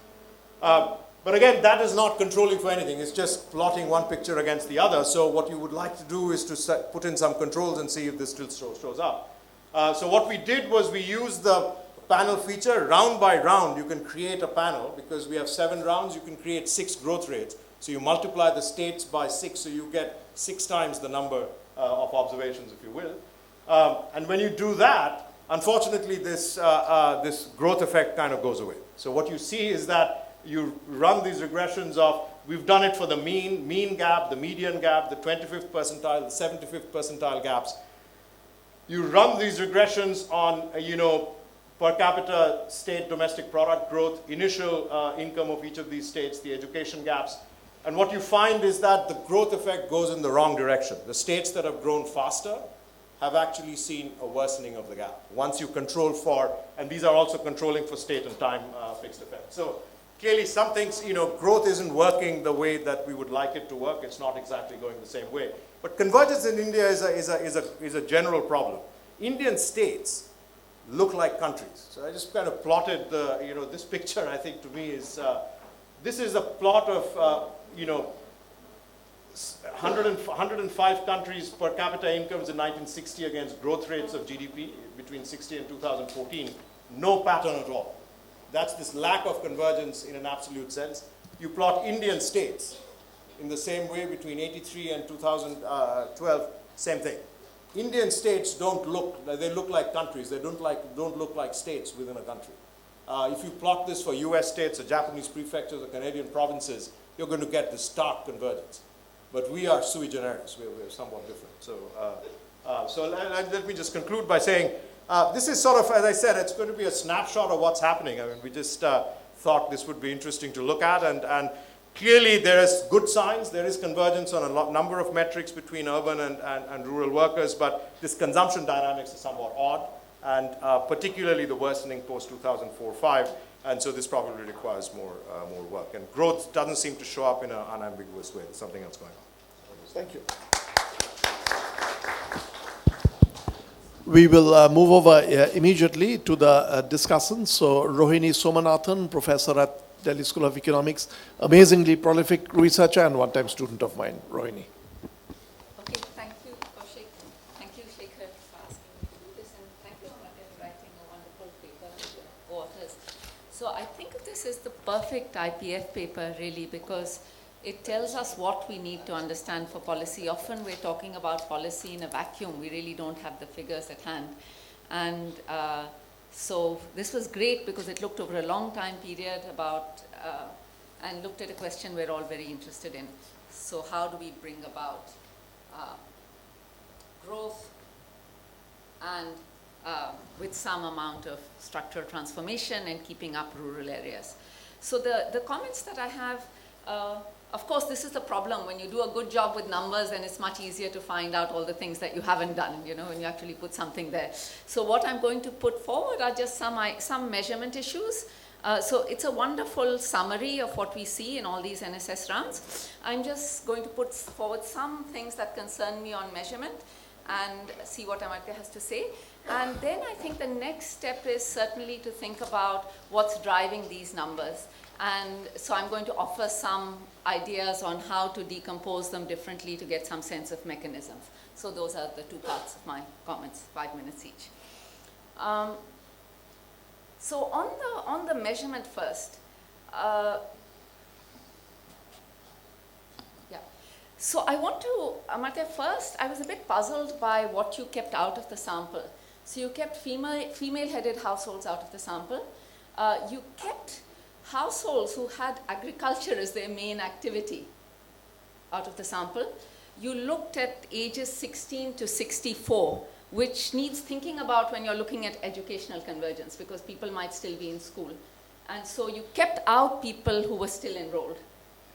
But again, that is not controlling for anything. It's just plotting one picture against the other. So what you would like to do is to put in some controls and see if this still shows up. So what we did was we used the panel feature. Round by round, you can create a panel. Because we have 7 rounds, you can create 6 growth rates. So you multiply the states by 6, so you get 6 times the number of observations, if you will. And when you do that, unfortunately, this growth effect kind of goes away. So what you see is that you run these regressions of, we've done it for the mean gap, the median gap, the 25th percentile, the 75th percentile gaps. You run these regressions on, per capita state domestic product growth, initial income of each of these states, the education gaps. And what you find is that the growth effect goes in the wrong direction. The states that have grown faster have actually seen a worsening of the gap. Once you control for, and these are also controlling for state and time fixed effect. So clearly some things, growth isn't working the way that we would like it to work. It's not exactly going the same way. But convergence in India is a general problem. Indian states look like countries. So I just kind of plotted this picture, I think to me is, this is a plot of, 105 countries per capita incomes in 1960 against growth rates of GDP between 60 and 2014. No pattern at all. That's this lack of convergence in an absolute sense. You plot Indian states in the same way between 83 and 2012, same thing. Indian states don't look, they look like countries. They don't look like states within a country. If you plot this for US states or Japanese prefectures or Canadian provinces, you're going to get this stark convergence. But we are sui generis. We're somewhat different. So let me just conclude by saying, this is sort of, as I said, it's going to be a snapshot of what's happening. I mean, we just thought this would be interesting to look at. And clearly, there is good signs. There is convergence on a number of metrics between urban and rural workers. But this consumption dynamics is somewhat odd. And particularly the worsening post-2004-5. And so this probably requires more work. And growth doesn't seem to show up in an unambiguous way. There's something else going on. Thank you. We will move over immediately to the discussants. So Rohini Somanathan, professor at Delhi School of Economics, amazingly prolific researcher and one-time student of mine, Rohini. Okay, thank you, Kaushik. Thank you, Shekhar, for asking me to do this, and thank you, Amartya, for writing a wonderful paper with your co-authors. So I think this is the perfect IPF paper, really, because it tells us what we need to understand for policy. Often we're talking about policy in a vacuum. We really don't have the figures at hand. And so this was great because it looked over a long time period about, and looked at a question we're all very interested in. So how do we bring about growth and with some amount of structural transformation and keeping up rural areas? So the comments that I have, of course, this is the problem. When you do a good job with numbers, then it's much easier to find out all the things that you haven't done, when you actually put something there. So what I'm going to put forward are just some measurement issues. So it's a wonderful summary of what we see in all these NSS rounds. I'm just going to put forward some things that concern me on measurement and see what Amartya has to say. And then I think the next step is certainly to think about what's driving these numbers. And so I'm going to offer some ideas on how to decompose them differently to get some sense of mechanisms. So those are the two parts of my comments, 5 minutes each. So on the measurement first, so I want to, Amartya, first, I was a bit puzzled by what you kept out of the sample. So you kept female-headed households out of the sample. You kept households who had agriculture as their main activity out of the sample. You looked at ages 16 to 64, which needs thinking about when you're looking at educational convergence, because people might still be in school. And so you kept out people who were still enrolled,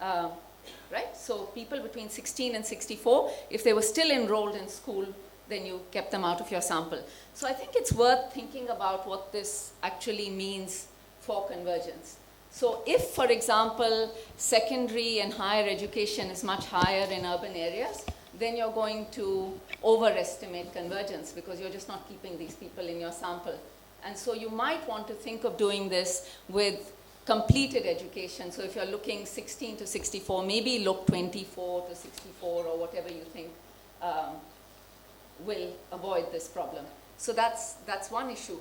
right? So people between 16 and 64, if they were still enrolled in school, then you kept them out of your sample. So I think it's worth thinking about what this actually means for convergence. So if, for example, secondary and higher education is much higher in urban areas, then you're going to overestimate convergence because you're just not keeping these people in your sample. And so you might want to think of doing this with completed education. So if you're looking 16 to 64, maybe look 24 to 64 or whatever you think will avoid this problem. So that's one issue.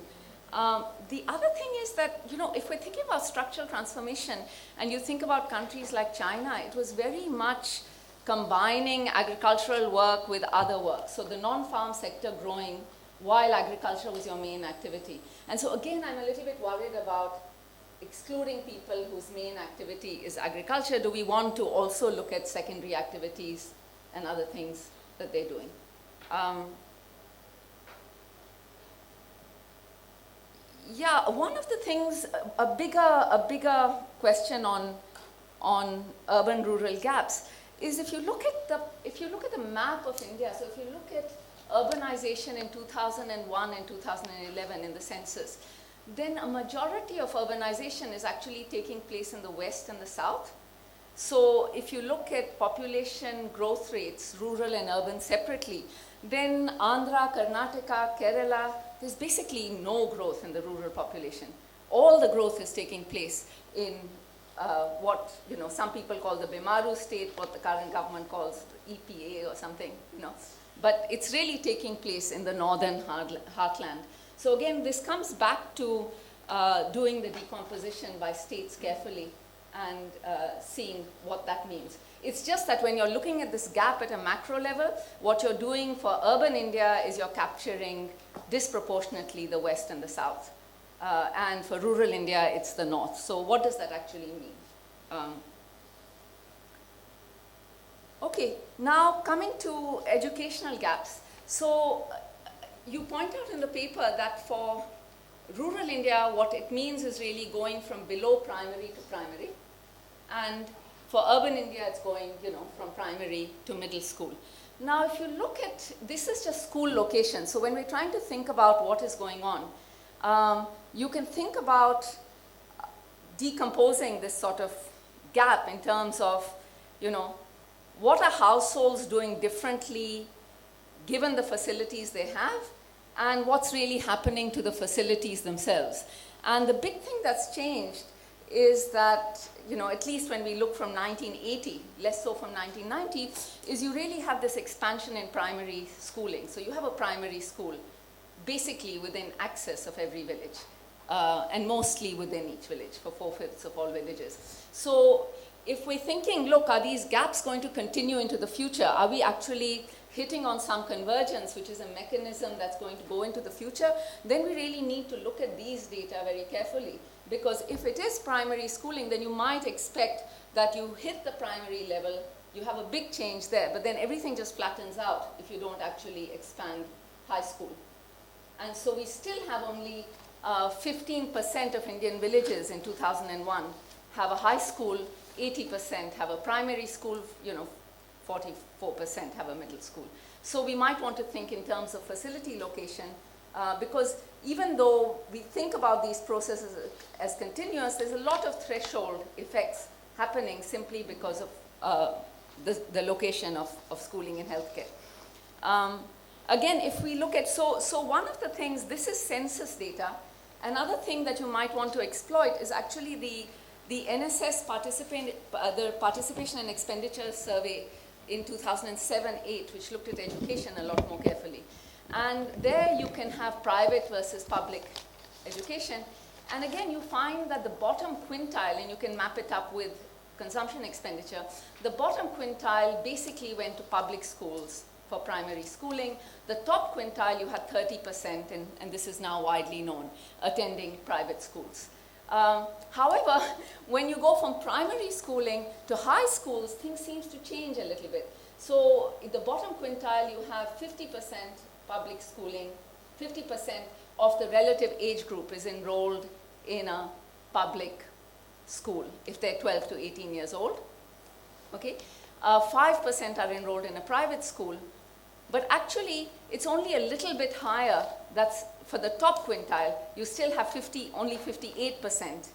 The other thing is that, if we're thinking about structural transformation and you think about countries like China, it was very much combining agricultural work with other work. So the non-farm sector growing while agriculture was your main activity. And so again, I'm a little bit worried about excluding people whose main activity is agriculture. Do we want to also look at secondary activities and other things that they're doing? Yeah, one of the things, a bigger question on urban-rural gaps is if you look at the map of India. So if you look at urbanization in 2001 and 2011 in the census, then a majority of urbanization is actually taking place in the west and the south. So if you look at population growth rates, rural and urban separately, then Andhra, Karnataka, Kerala, there's basically no growth in the rural population. All the growth is taking place in what some people call the Bimaru state, what the current government calls EPA or something, But it's really taking place in the northern heartland. So again, this comes back to doing the decomposition by states carefully and seeing what that means. It's just that when you're looking at this gap at a macro level, what you're doing for urban India is you're capturing disproportionately the west and the south. And for rural India, it's the north. So what does that actually mean? Okay, now coming to educational gaps. So you point out in the paper that for rural India, what it means is really going from below primary to primary. And for urban India, it's going, from primary to middle school. Now, if you look at, this is just school location. So when we're trying to think about what is going on, you can think about decomposing this sort of gap in terms of, what are households doing differently given the facilities they have, and what's really happening to the facilities themselves. And the big thing that's changed is that, at least when we look from 1980, less so from 1990, is you really have this expansion in primary schooling. So you have a primary school basically within access of every village, and mostly within each village for 4/5 of all villages. So if we're thinking, look, are these gaps going to continue into the future? Are we actually hitting on some convergence, which is a mechanism that's going to go into the future? Then we really need to look at these data very carefully. Because if it is primary schooling, then you might expect that you hit the primary level, you have a big change there, but then everything just flattens out if you don't actually expand high school. And so we still have only 15% of Indian villages in 2001 have a high school, 80% have a primary school, 44% have a middle school. So we might want to think in terms of facility location, because even though we think about these processes as continuous, there's a lot of threshold effects happening simply because of the location of schooling in healthcare. Again, if we look at, so one of the things, this is census data. Another thing that you might want to exploit is actually the NSS the Participation and Expenditure Survey in 2007-8, which looked at education a lot more carefully. And there you can have private versus public education. And again, you find that the bottom quintile, and you can map it up with consumption expenditure, the bottom quintile basically went to public schools for primary schooling. The top quintile, you had 30%, and this is now widely known, attending private schools. However, when you go from primary schooling to high schools, things seem to change a little bit. So in the bottom quintile, you have 50% public schooling, 50% of the relative age group is enrolled in a public school if they're 12 to 18 years old. Okay? 5% are enrolled in a private school, but actually it's only a little bit higher. That's for the top quintile, you still have only 58%,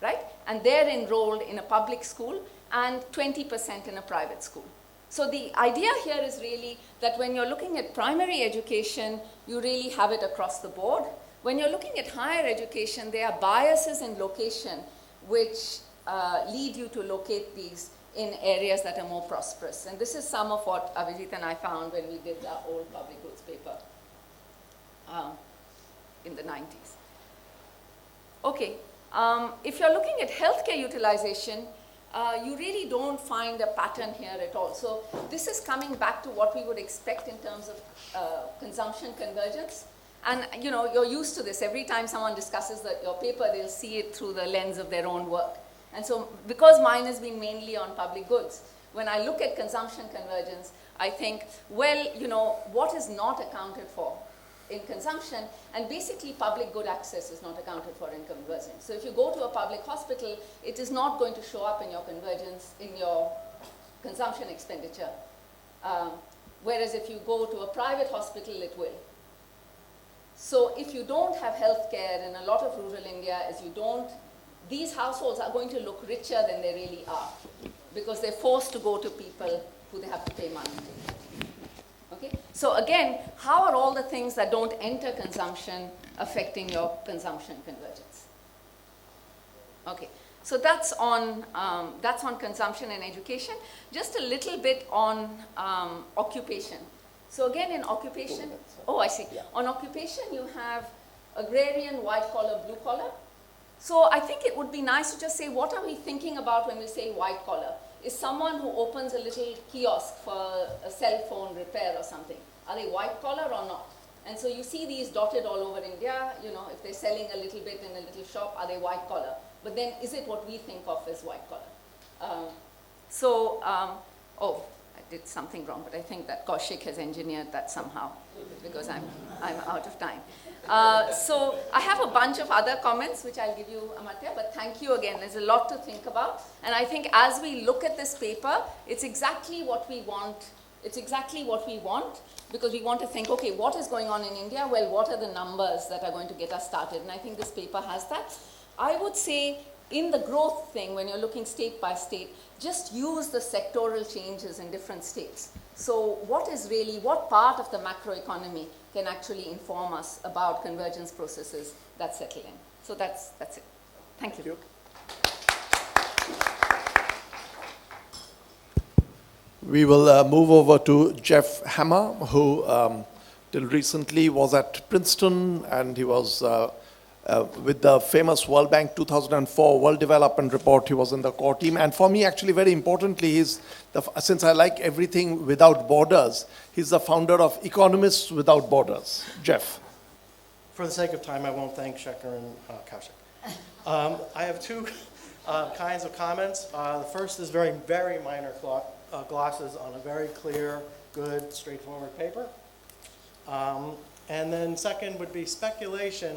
right? And they're enrolled in a public school and 20% in a private school. So the idea here is really that when you're looking at primary education, you really have it across the board. When you're looking at higher education, there are biases in location which lead you to locate these in areas that are more prosperous. And this is some of what Avijit and I found when we did our old public goods paper in the 90s. Okay, if you're looking at healthcare utilization, you really don't find a pattern here at all. So this is coming back to what we would expect in terms of consumption convergence. And you're used to this. Every time someone discusses your paper, they'll see it through the lens of their own work. And so because mine has been mainly on public goods, when I look at consumption convergence, I think, well, what is not accounted for in consumption, and basically public good access is not accounted for in convergence. So if you go to a public hospital, it is not going to show up in your convergence, in your consumption expenditure. Whereas if you go to a private hospital, it will. So if you don't have healthcare in a lot of rural India, these households are going to look richer than they really are, because they're forced to go to people who they have to pay money to. Okay? So again, how are all the things that don't enter consumption affecting your consumption convergence? Okay, so that's on consumption and education. Just a little bit on occupation. So again, in occupation, I see. Yeah. On occupation, you have agrarian, white collar, blue collar. So I think it would be nice to just say, what are we thinking about when we say white collar? Is someone who opens a little kiosk for a cell phone repair or something, are they white collar or not? And so you see these dotted all over India, if they're selling a little bit in a little shop, are they white collar? But then is it what we think of as white collar? I did something wrong, but I think that Kaushik has engineered that somehow, because I'm out of time. So I have a bunch of other comments, which I'll give you, Amartya, but thank you again. There's a lot to think about. And I think as we look at this paper, it's exactly what we want. It's exactly what we want, because we want to think, okay, what is going on in India? Well, what are the numbers that are going to get us started? And I think this paper has that. I would say in the growth thing, when you're looking state by state, just use the sectoral changes in different states. So what part of the macroeconomy can actually inform us about convergence processes that settle in? So that's it. Thank you. We will move over to Jeff Hammer, who till recently was at Princeton, and he was with the famous World Bank 2004 World Development Report. He was in the core team. And for me, actually, very importantly, since I like everything without borders, he's the founder of Economists Without Borders. Jeff. For the sake of time, I won't thank Shekhar and Kaushik. I have two kinds of comments. The first is very, very minor glosses on a very clear, good, straightforward paper. And then second would be speculation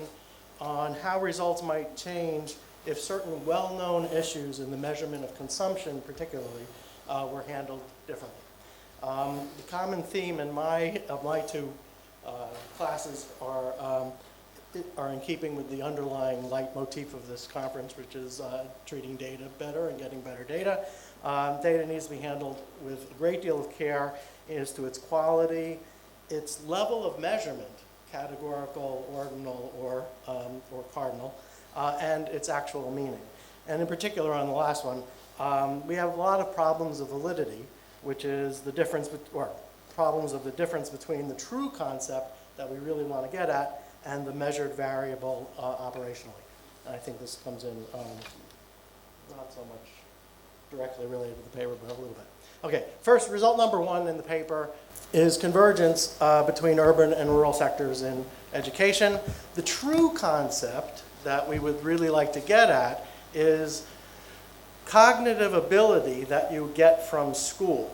on how results might change if certain well-known issues in the measurement of consumption particularly were handled differently. The common theme of my two classes are in keeping with the underlying leitmotif of this conference, which is treating data better and getting better data. Data needs to be handled with a great deal of care as to its quality, its level of measurement, categorical, ordinal, or cardinal, and its actual meaning. And in particular on the last one, we have a lot of problems of validity, which is the difference, or problems of the difference between the true concept that we really want to get at and the measured variable operationally. And I think this comes in not so much directly related to the paper, but a little bit. Okay, first, result number one in the paper is convergence between urban and rural sectors in education. The true concept that we would really like to get at is cognitive ability that you get from school,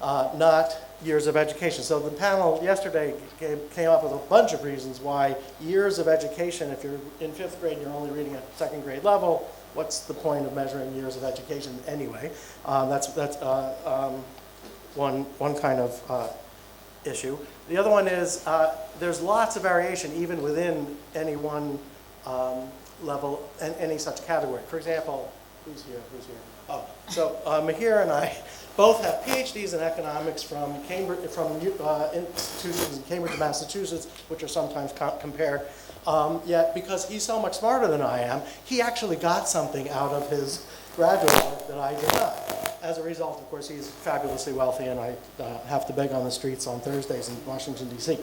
not years of education. So the panel yesterday came up with a bunch of reasons why years of education, if you're in 5th grade and you're only reading at 2nd grade level, what's the point of measuring years of education anyway? That's one kind of issue. The other one is there's lots of variation even within any one level and any such category. For example, who's here? Oh, so Mihir and I both have PhDs in economics from institutions in Cambridge, Massachusetts, which are sometimes compared. Yet, because he's so much smarter than I am, he actually got something out of his graduate work that I did not. As a result, of course, he's fabulously wealthy, and I have to beg on the streets on Thursdays in Washington, D.C.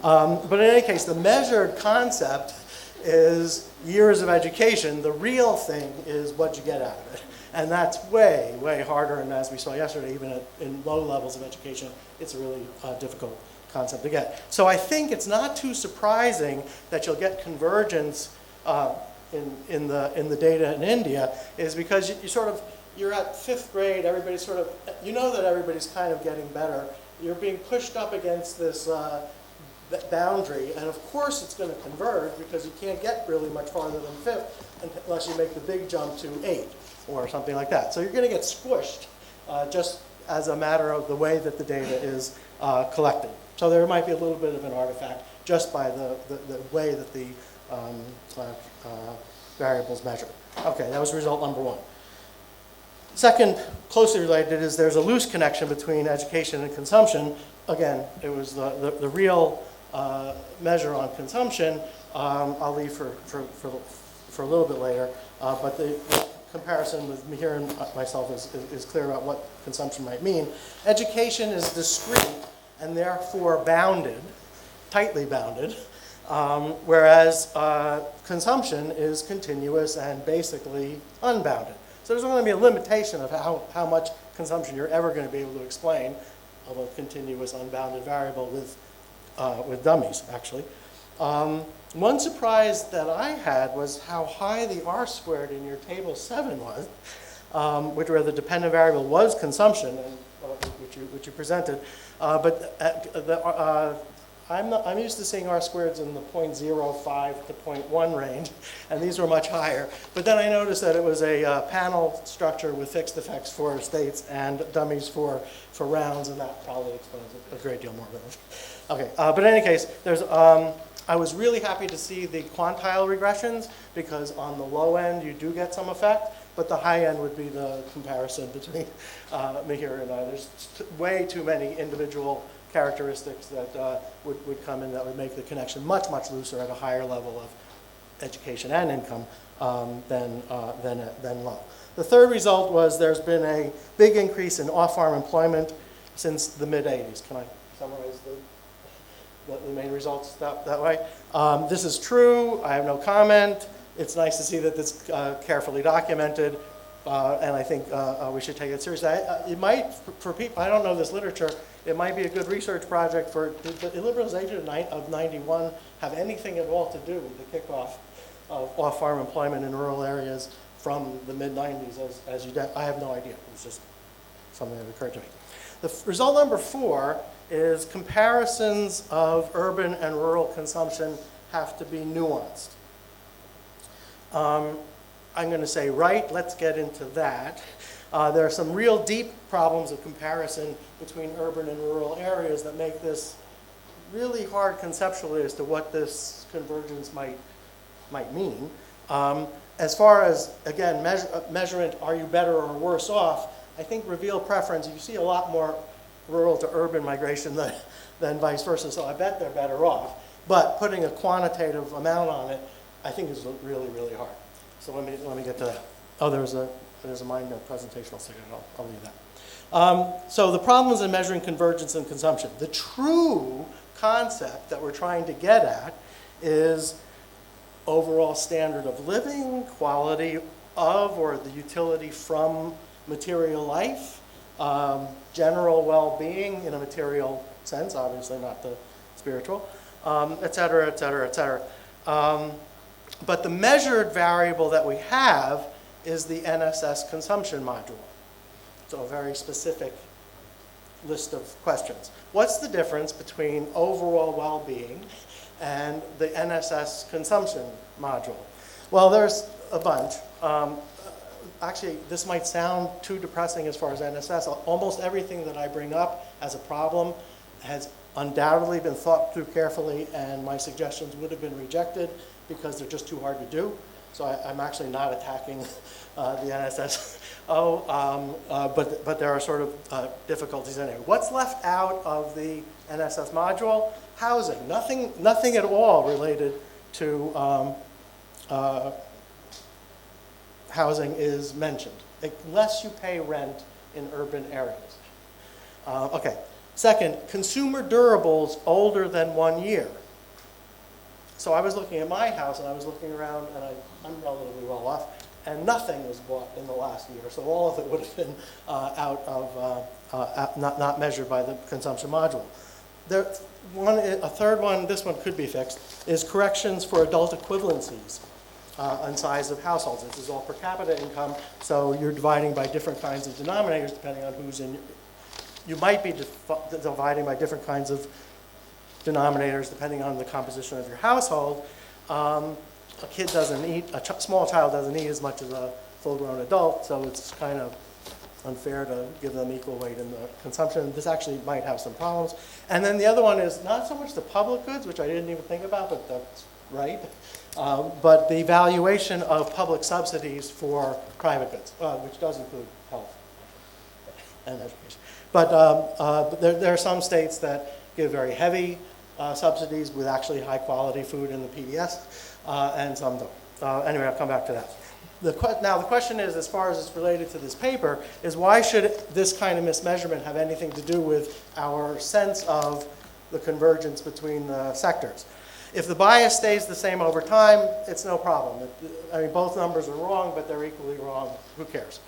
But in any case, the measured concept is years of education. The real thing is what you get out of it. And that's way, way harder, and as we saw yesterday, even in low levels of education, it's a really difficult concept to get. So I think it's not too surprising that you'll get convergence in the data in India, is because you're at 5th grade, everybody's sort of, you know that everybody's kind of getting better. You're being pushed up against this boundary, and of course it's going to converge because you can't get really much farther than 5th unless you make the big jump to 8 or something like that. So you're going to get squished just as a matter of the way that the data is collected. So there might be a little bit of an artifact just by the way that the variables measure. Okay, that was result number one. Second, closely related, is there's a loose connection between education and consumption. Again, it was the real measure on consumption. I'll leave for a little bit later, but the comparison with Mihir and myself is clear about what consumption might mean. Education is discrete and therefore bounded, tightly bounded, whereas consumption is continuous and basically unbounded. So there's going to be a limitation of how much consumption you're ever going to be able to explain of a continuous unbounded variable with dummies, actually. One surprise that I had was how high the R-squared in your table 7 was, where the dependent variable was consumption, and, which you presented. I'm used to seeing R-squareds in the 0.05 to 0.1 range, and these were much higher. But then I noticed that it was a panel structure with fixed effects for states and dummies for rounds, and that probably explains a great deal more of it. Okay, but in any case, I was really happy to see the quantile regressions, because on the low end you do get some effect, but the high end would be the comparison between Mihir and I. There's way too many individual characteristics that would come in that would make the connection much, much looser at a higher level of education and income than low. The third result was there's been a big increase in off-farm employment since the mid-'80s. Can I summarize the main results that way? This is true. I have no comment. It's nice to see that it's carefully documented, and I think we should take it seriously. It might, for people, I don't know this literature, it might be a good research project for, did the liberalization of 91 have anything at all to do with the kickoff of off-farm employment in rural areas from the mid-'90s, as you I have no idea. It's just something that occurred to me. The result number 4 is comparisons of urban and rural consumption have to be nuanced. I'm going to say right, let's get into that. There are some real deep problems of comparison between urban and rural areas that make this really hard conceptually as to what this convergence might mean. As far as, again, measurement, are you better or worse off, I think reveal preference, you see a lot more rural to urban migration than vice versa, so I bet they're better off. But putting a quantitative amount on it, I think is really, really hard. So let me get to that. Oh, there's a mind presentation, I'll leave that. So the problems in measuring convergence and consumption. The true concept that we're trying to get at is overall standard of living, quality of or the utility from material life, general well-being in a material sense, obviously not the spiritual, et cetera, et cetera, et cetera. But the measured variable that we have is the NSS consumption module. So a very specific list of questions. What's the difference between overall well-being and the NSS consumption module? Well, there's a bunch. Actually, this might sound too depressing as far as NSS. Almost everything that I bring up as a problem has undoubtedly been thought through carefully, and my suggestions would have been rejected because they're just too hard to do. So I'm actually not attacking the NSS. But there are sort of difficulties in it. What's left out of the NSS module? Housing. Nothing at all related to housing is mentioned, unless you pay rent in urban areas. Okay. Second, consumer durables older than 1 year. So I was looking at my house, and I was looking around, and I'm relatively well off, and nothing was bought in the last year. So all of it would have been not measured by the consumption module. A third one, this one could be fixed, is corrections for adult equivalencies on size of households. This is all per capita income, so you're dividing by different kinds of denominators depending on who's in. You might be dividing by different kinds of denominators depending on the composition of your household. A small child doesn't eat as much as a full-grown adult, so it's kind of unfair to give them equal weight in the consumption. This actually might have some problems. And then the other one is not so much the public goods, which I didn't even think about, but that's right, but the valuation of public subsidies for private goods, which does include health and education. But there are some states that give very heavy subsidies with actually high-quality food in the PDS, and some don't. Anyway, I'll come back to that. Now, the question is, as far as it's related to this paper, is why should this kind of mismeasurement have anything to do with our sense of the convergence between the sectors? If the bias stays the same over time, it's no problem. I mean, both numbers are wrong, but they're equally wrong. Who cares?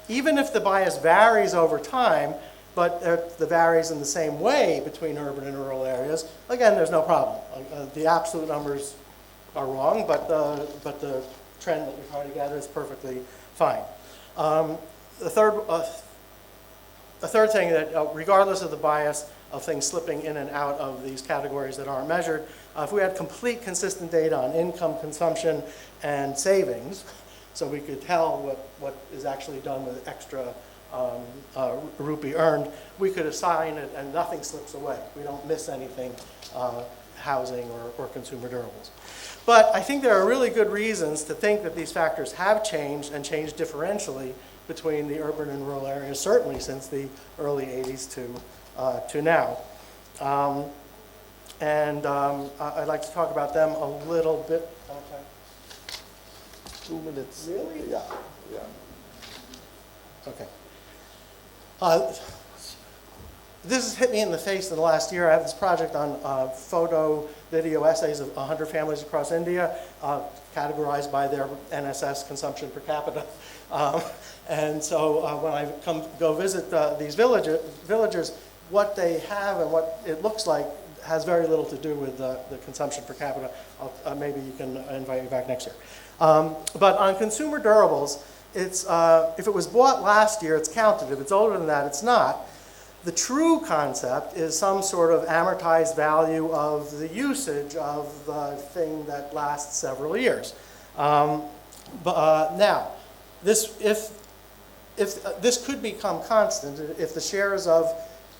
Even if the bias varies over time, but it varies in the same way between urban and rural areas, again, there's no problem. The absolute numbers are wrong, but the trend that we're trying to gather is perfectly fine. The third thing that, regardless of the bias of things slipping in and out of these categories that aren't measured, if we had complete consistent data on income, consumption, and savings, so we could tell what is actually done with extra rupee earned, we could assign it and nothing slips away. We don't miss anything, housing or consumer durables. But I think there are really good reasons to think that these factors have changed and changed differentially between the urban and rural areas, certainly since the early 80s to now. And I'd like to talk about them a little bit. Okay. 2 minutes. Really? Yeah, yeah. Okay. This has hit me in the face in the last year. I have this project on photo, video essays of 100 families across India, categorized by their NSS consumption per capita. And so when I go visit these villagers, what they have and what it looks like has very little to do with the consumption per capita. Maybe you can invite me back next year. But on consumer durables, it's, if it was bought last year, it's counted. If it's older than that, it's not. The true concept is some sort of amortized value of the usage of the thing that lasts several years. Now, if this could become constant, if the shares of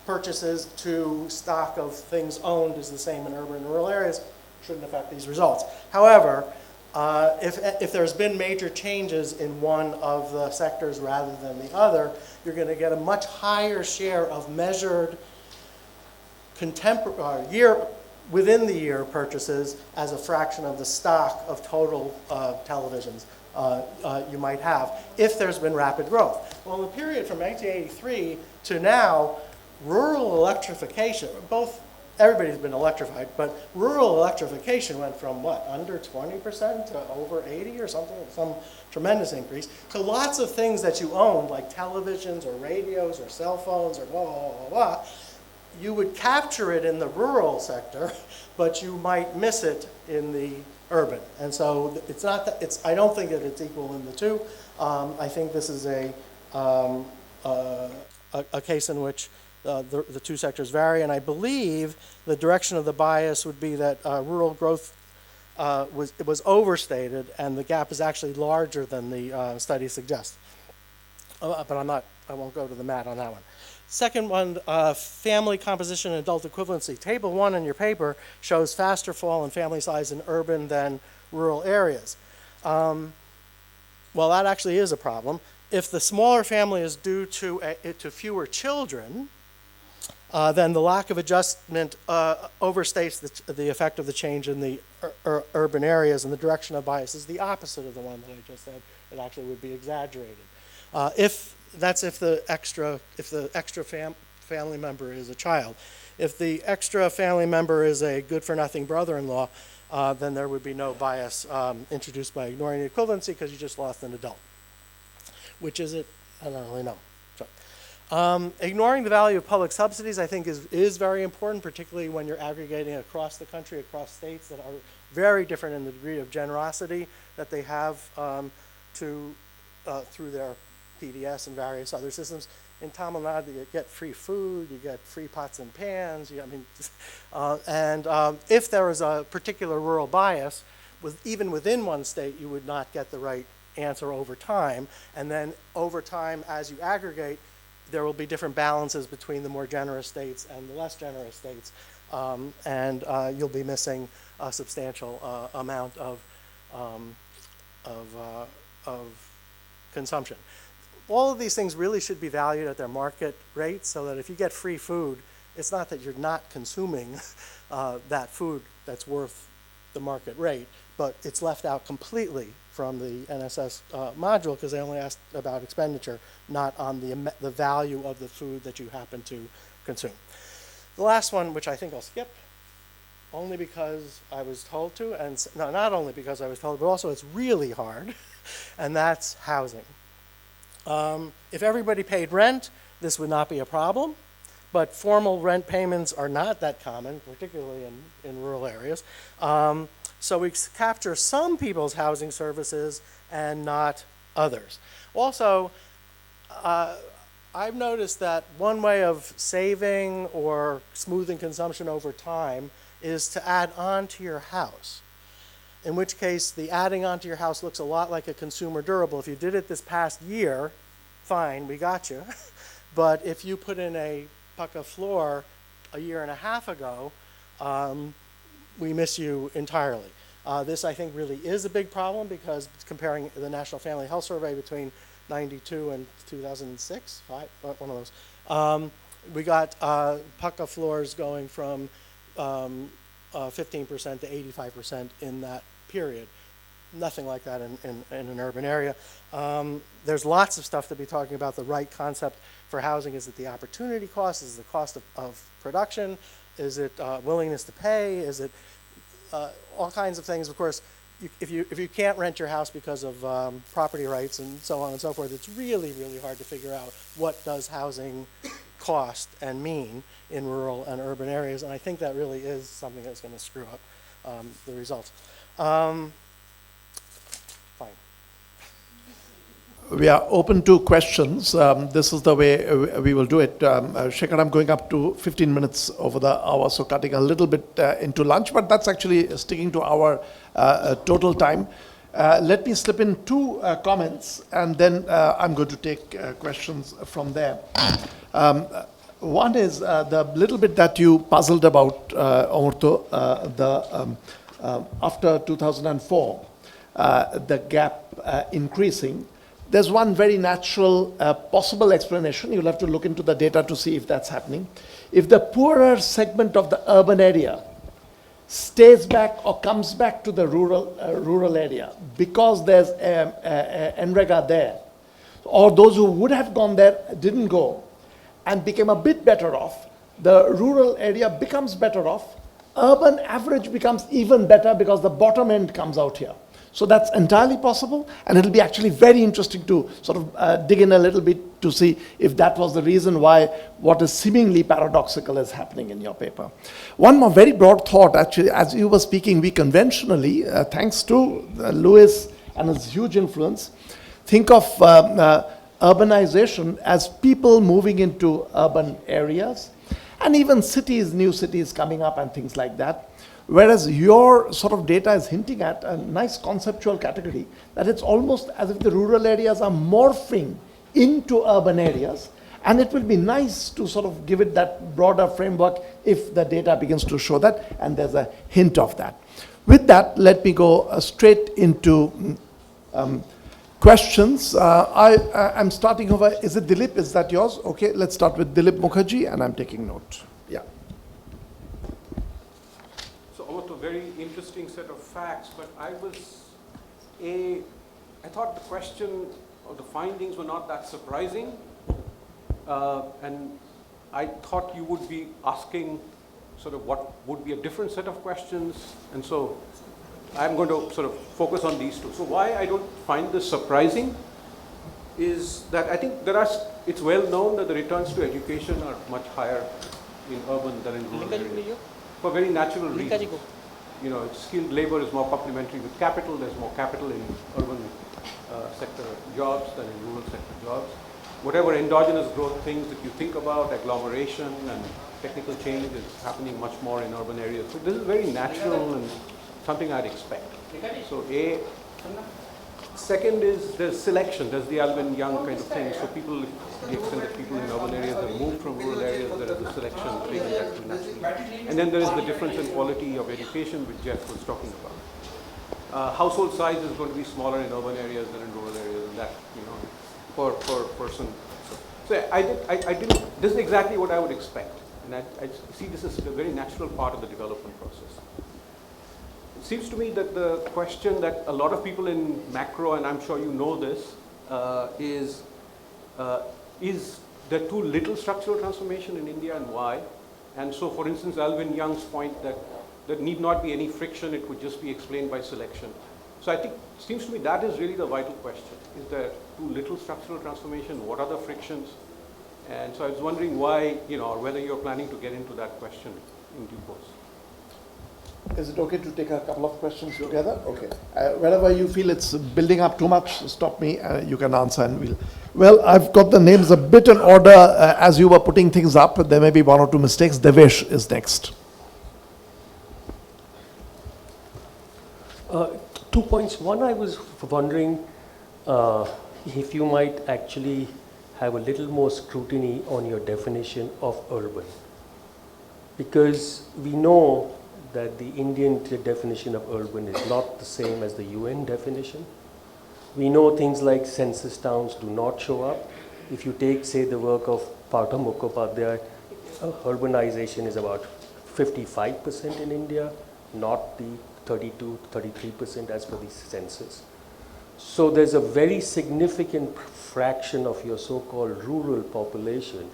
purchases to stock of things owned is the same in urban and rural areas, shouldn't affect these results. However, if there's been major changes in one of the sectors rather than the other, you're going to get a much higher share of measured within the year purchases as a fraction of the stock of total televisions you might have if there's been rapid growth. Well, in the period from 1983 to now, rural electrification, everybody's been electrified, but rural electrification went from what, under 20% to over 80 or something, some tremendous increase. So lots of things that you owned, like televisions or radios or cell phones or blah, blah, blah, blah, you would capture it in the rural sector, but you might miss it in the urban. And so it's not that, I don't think that it's equal in the two. I think this is a case in which the two sectors vary, and I believe the direction of the bias would be that rural growth was overstated, and the gap is actually larger than the study suggests. But I won't go to the mat on that one. Second one, family composition and adult equivalency. Table 1 in your paper shows faster fall in family size in urban than rural areas. Well, that actually is a problem. If the smaller family is due to fewer children, then the lack of adjustment overstates the effect of the change in the urban areas, and the direction of bias is the opposite of the one that I just said. It actually would be exaggerated. If the extra family member is a child. If the extra family member is a good-for-nothing brother-in-law, then there would be no bias introduced by ignoring the equivalency because you just lost an adult. Which is it? I don't really know. Ignoring the value of public subsidies, I think, is very important, particularly when you're aggregating across the country, across states that are very different in the degree of generosity that they have through their PDS and various other systems. In Tamil Nadu, you get free food, you get free pots and pans. If there is a particular rural bias, even within one state, you would not get the right answer over time. And then over time, as you aggregate, there will be different balances between the more generous states and the less generous states, and you'll be missing a substantial amount of consumption. All of these things really should be valued at their market rate, so that if you get free food, it's not that you're not consuming that food that's worth the market rate, but it's left out completely from the NSS module because they only asked about expenditure, not on the value of the food that you happen to consume. The last one, which I think I'll skip, only because I was told to, and no, not only because I was told, but also it's really hard, and that's housing. If everybody paid rent, this would not be a problem, but formal rent payments are not that common, particularly in rural areas. So we capture some people's housing services and not others. Also, I've noticed that one way of saving or smoothing consumption over time is to add on to your house. In which case, the adding onto your house looks a lot like a consumer durable. If you did it this past year, fine, we got you. But if you put in a pucca floor a year and a half ago, we miss you entirely. This, I think, really is a big problem because comparing the National Family Health Survey between 92 and 2006, one of those, we got pucca floors going from 15% to 85% in that period. Nothing like that in an urban area. There's lots of stuff to be talking about. The right concept for housing. Is it the opportunity cost? Is it the cost of production? Is it willingness to pay? Is it all kinds of things? Of course, if you can't rent your house because of property rights and so on and so forth, it's really, really hard to figure out what does housing cost and mean in rural and urban areas. And I think that really is something that's going to screw up the results. Fine. We are open to questions. This is the way we will do it. Shekhar, I'm going up to 15 minutes over the hour, so cutting a little bit into lunch, but that's actually sticking to our total time. Let me slip in two comments, and then I'm going to take questions from there. One is the little bit that you puzzled about, Omurto, after 2004, the gap increasing. There's one very natural possible explanation. You'll have to look into the data to see if that's happening. If the poorer segment of the urban area stays back or comes back to the rural area because there's NREGA there, or those who would have gone there didn't go and became a bit better off, the rural area becomes better off, urban average becomes even better because the bottom end comes out here. So that's entirely possible, and it'll be actually very interesting to sort of dig in a little bit to see if that was the reason why what is seemingly paradoxical is happening in your paper. One more very broad thought, actually, as you were speaking, we conventionally, thanks to Lewis and his huge influence, think of urbanization as people moving into urban areas, and even cities, new cities coming up and things like that. Whereas your sort of data is hinting at a nice conceptual category, that it's almost as if the rural areas are morphing into urban areas, and it will be nice to sort of give it that broader framework if the data begins to show that, and there's a hint of that. With that, let me go straight into questions. I'm starting over, is it Dilip, is that yours? Okay, let's start with Dilip Mukherjee, and I'm taking note. Yeah. Very interesting set of facts, but I thought the question or the findings were not that surprising, and I thought you would be asking sort of what would be a different set of questions, and so I'm going to sort of focus on these two. So why I don't find this surprising is that I think it's well known that the returns to education are much higher in urban than in rural areas for very natural reasons. You know, skilled labor is more complementary with capital. There's more capital in urban sector jobs than in rural sector jobs. Whatever endogenous growth things that you think about, agglomeration and technical change is happening much more in urban areas. So this is very natural and something I'd expect. So second is there's selection. There's the Alvin Young kind of thing. So people, to the extent that people in urban areas have moved from rural areas, there is a selection taking that to naturally. And then there is the difference in quality of education, which Jeff was talking about. Household size is going to be smaller in urban areas than in rural areas, and that, you know, per person. So I didn't. This is exactly what I would expect, and I see this as a very natural part of the development process. It seems to me that the question that a lot of people in macro, and I'm sure you know this, is there too little structural transformation in India, and why? And so, for instance, Alvin Young's point that there need not be any friction, it could just be explained by selection. So I think, it seems to me that is really the vital question. Is there too little structural transformation? What are the frictions? And so I was wondering why, you know, or whether you're planning to get into that question in due course. Is it okay to take a couple of questions together? Okay. Wherever you feel it's building up too much, stop me. You can answer, and we'll. Well, I've got the names a bit in order as you were putting things up. There may be one or two mistakes. Devesh is next. 2 points. One, I was wondering if you might actually have a little more scrutiny on your definition of urban, because we know that the Indian definition of urban is not the same as the UN definition. We know things like census towns do not show up. If you take, say, the work of Patham Mukhopadhyay, urbanization is about 55% in India, not the 32, 33% as per the census. So there's a very significant fraction of your so-called rural population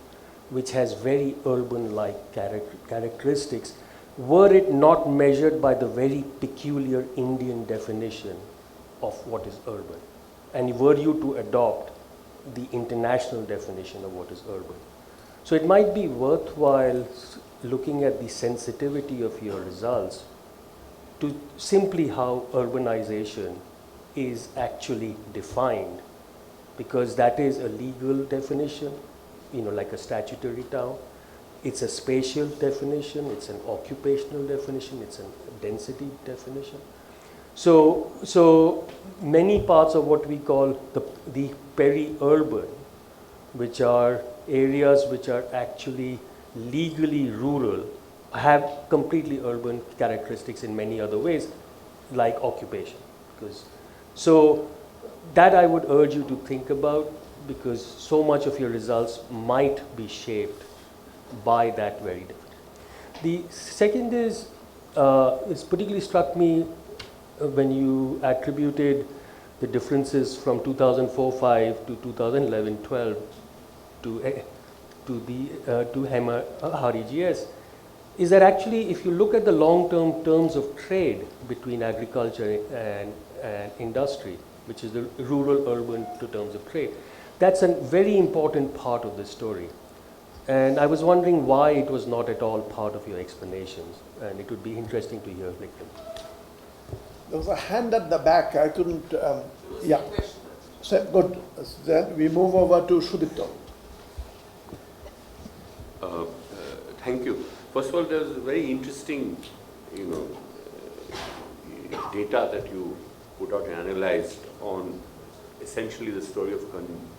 which has very urban-like characteristics, were it not measured by the very peculiar Indian definition of what is urban, and were you to adopt the international definition of what is urban. So it might be worthwhile looking at the sensitivity of your results to simply how urbanization is actually defined, because that is a legal definition, like a statutory town. It's a spatial definition, it's an occupational definition, it's a density definition. So many parts of what we call the peri-urban, which are areas which are actually legally rural, have completely urban characteristics in many other ways, like occupation. So that I would urge you to think about, because so much of your results might be shaped by that very difference. The second is, it's particularly struck me when you attributed the differences from 2004-5 to 2011-12 to REGS, is that actually if you look at the long-term terms of trade between agriculture and industry, which is the rural-urban terms of trade, that's a very important part of the story. And I was wondering why it was not at all part of your explanations, and it would be interesting to hear Vikram. There was a hand at the back. I couldn't. Yeah. So, good. Then we move over to Sudipto. Thank you. First of all, there's very interesting, data that you put out and analyzed on essentially the story of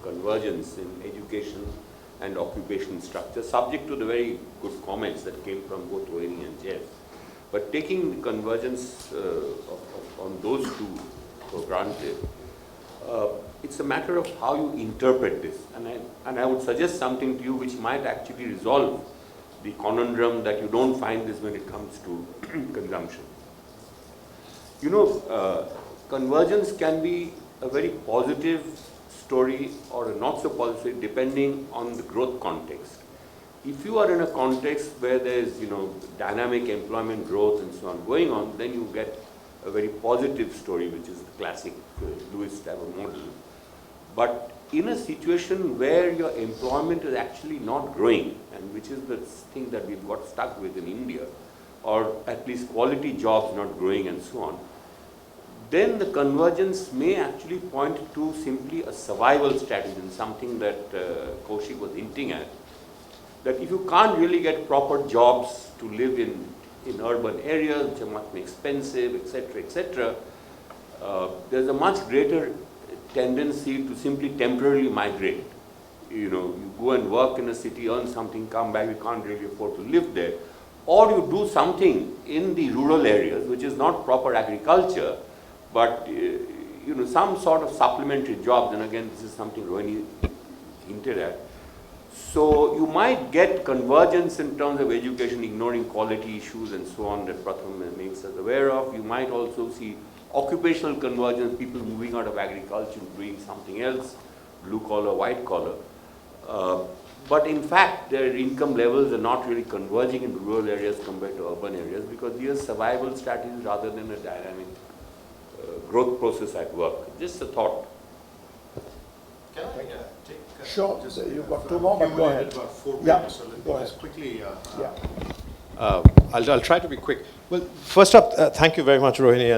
convergence in education and occupation structure, subject to the very good comments that came from both Rohini and Jeff. But taking convergence on those two for granted, it's a matter of how you interpret this. And I would suggest something to you which might actually resolve the conundrum that you don't find this when it comes to consumption. Convergence can be a very positive story or a not so positive depending on the growth context. If you are in a context where there is dynamic employment growth and so on going on, then you get a very positive story, which is the classic Lewis type of model. But in a situation where your employment is actually not growing, and which is the thing that we've got stuck with in India, or at least quality jobs not growing and so on, then the convergence may actually point to simply a survival strategy, and something that Kaushik was hinting at, that if you can't really get proper jobs to live in urban areas, which are much more expensive, etc., there's a much greater tendency to simply temporarily migrate. You go and work in a city, earn something, come back, you can't really afford to live there. Or you do something in the rural areas, which is not proper agriculture, but some sort of supplementary jobs. And again, this is something Rohini hinted at. So you might get convergence in terms of education, ignoring quality issues and so on that Pratham makes us aware of. You might also see occupational convergence, people moving out of agriculture, doing something else, blue collar, white collar. But in fact, their income levels are not really converging in rural areas compared to urban areas, because these are survival strategies rather than a dynamic growth process at work. Just a thought. Can I take Sure. just You've got two more, but go ahead. about 4 Yeah, minutes, so let go me ahead. just quickly. I'll try to be quick. Well, first up, thank you very much, Rohini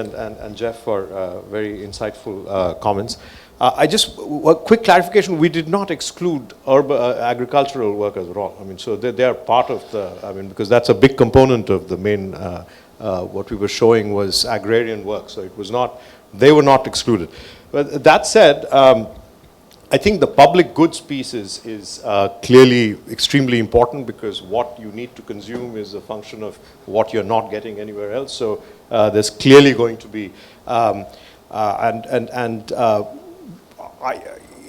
and Jeff, for very insightful comments. A quick clarification: we did not exclude urban agricultural workers at all. I mean, so they are part of because that's a big component of the main. What we were showing was agrarian work, so it was not. They were not excluded. But that said, I think the public goods piece is clearly extremely important, because what you need to consume is a function of what you're not getting anywhere else. So there's clearly going to be,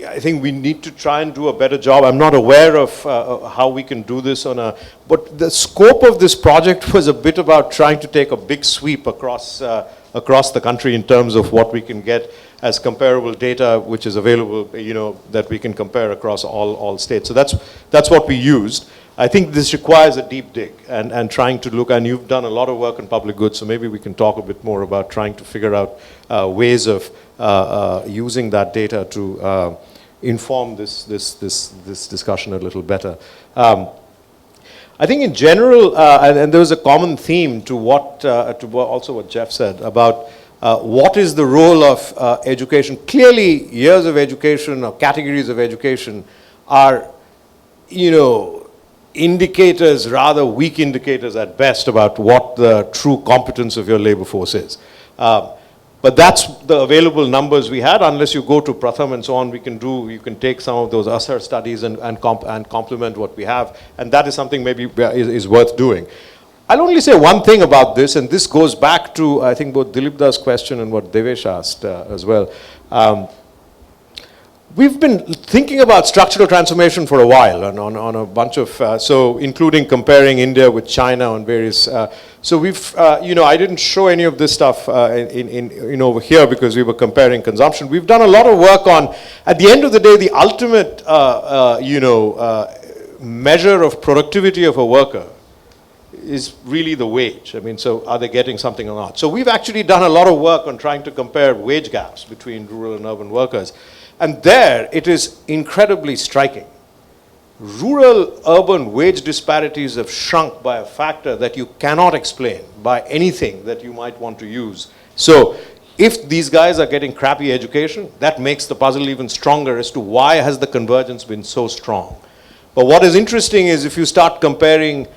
I think we need to try and do a better job. I'm not aware of how we can do this but the scope of this project was a bit about trying to take a big sweep across the country in terms of what we can get as comparable data, which is available, that we can compare across all states. So that's what we used. I think this requires a deep dig and trying to look, and you've done a lot of work in public goods, so maybe we can talk a bit more about trying to figure out ways of using that data to inform this discussion a little better. I think in general, and there was a common theme to also what Jeff said about what is the role of education. Clearly, years of education or categories of education are, indicators, rather weak indicators at best about what the true competence of your labor force is. But that's the available numbers we had. Unless you go to Pratham and so on, you can take some of those Asar studies and complement what we have. And that is something maybe is worth doing. I'll only say one thing about this, and this goes back to, I think, both Dilip Das' question and what Devesh asked as well. We've been thinking about structural transformation for a while on a bunch of, so including comparing India with China on various, so we've, I didn't show any of this stuff in over here because we were comparing consumption. We've done a lot of work on, at the end of the day, the ultimate, measure of productivity of a worker is really the wage. I mean, so are they getting something or not? So we've actually done a lot of work on trying to compare wage gaps between rural and urban workers. And there, it is incredibly striking. Rural-urban wage disparities have shrunk by a factor that you cannot explain by anything that you might want to use. So if these guys are getting crappy education, that makes the puzzle even stronger as to why has the convergence been so strong. But what is interesting is if you start comparing,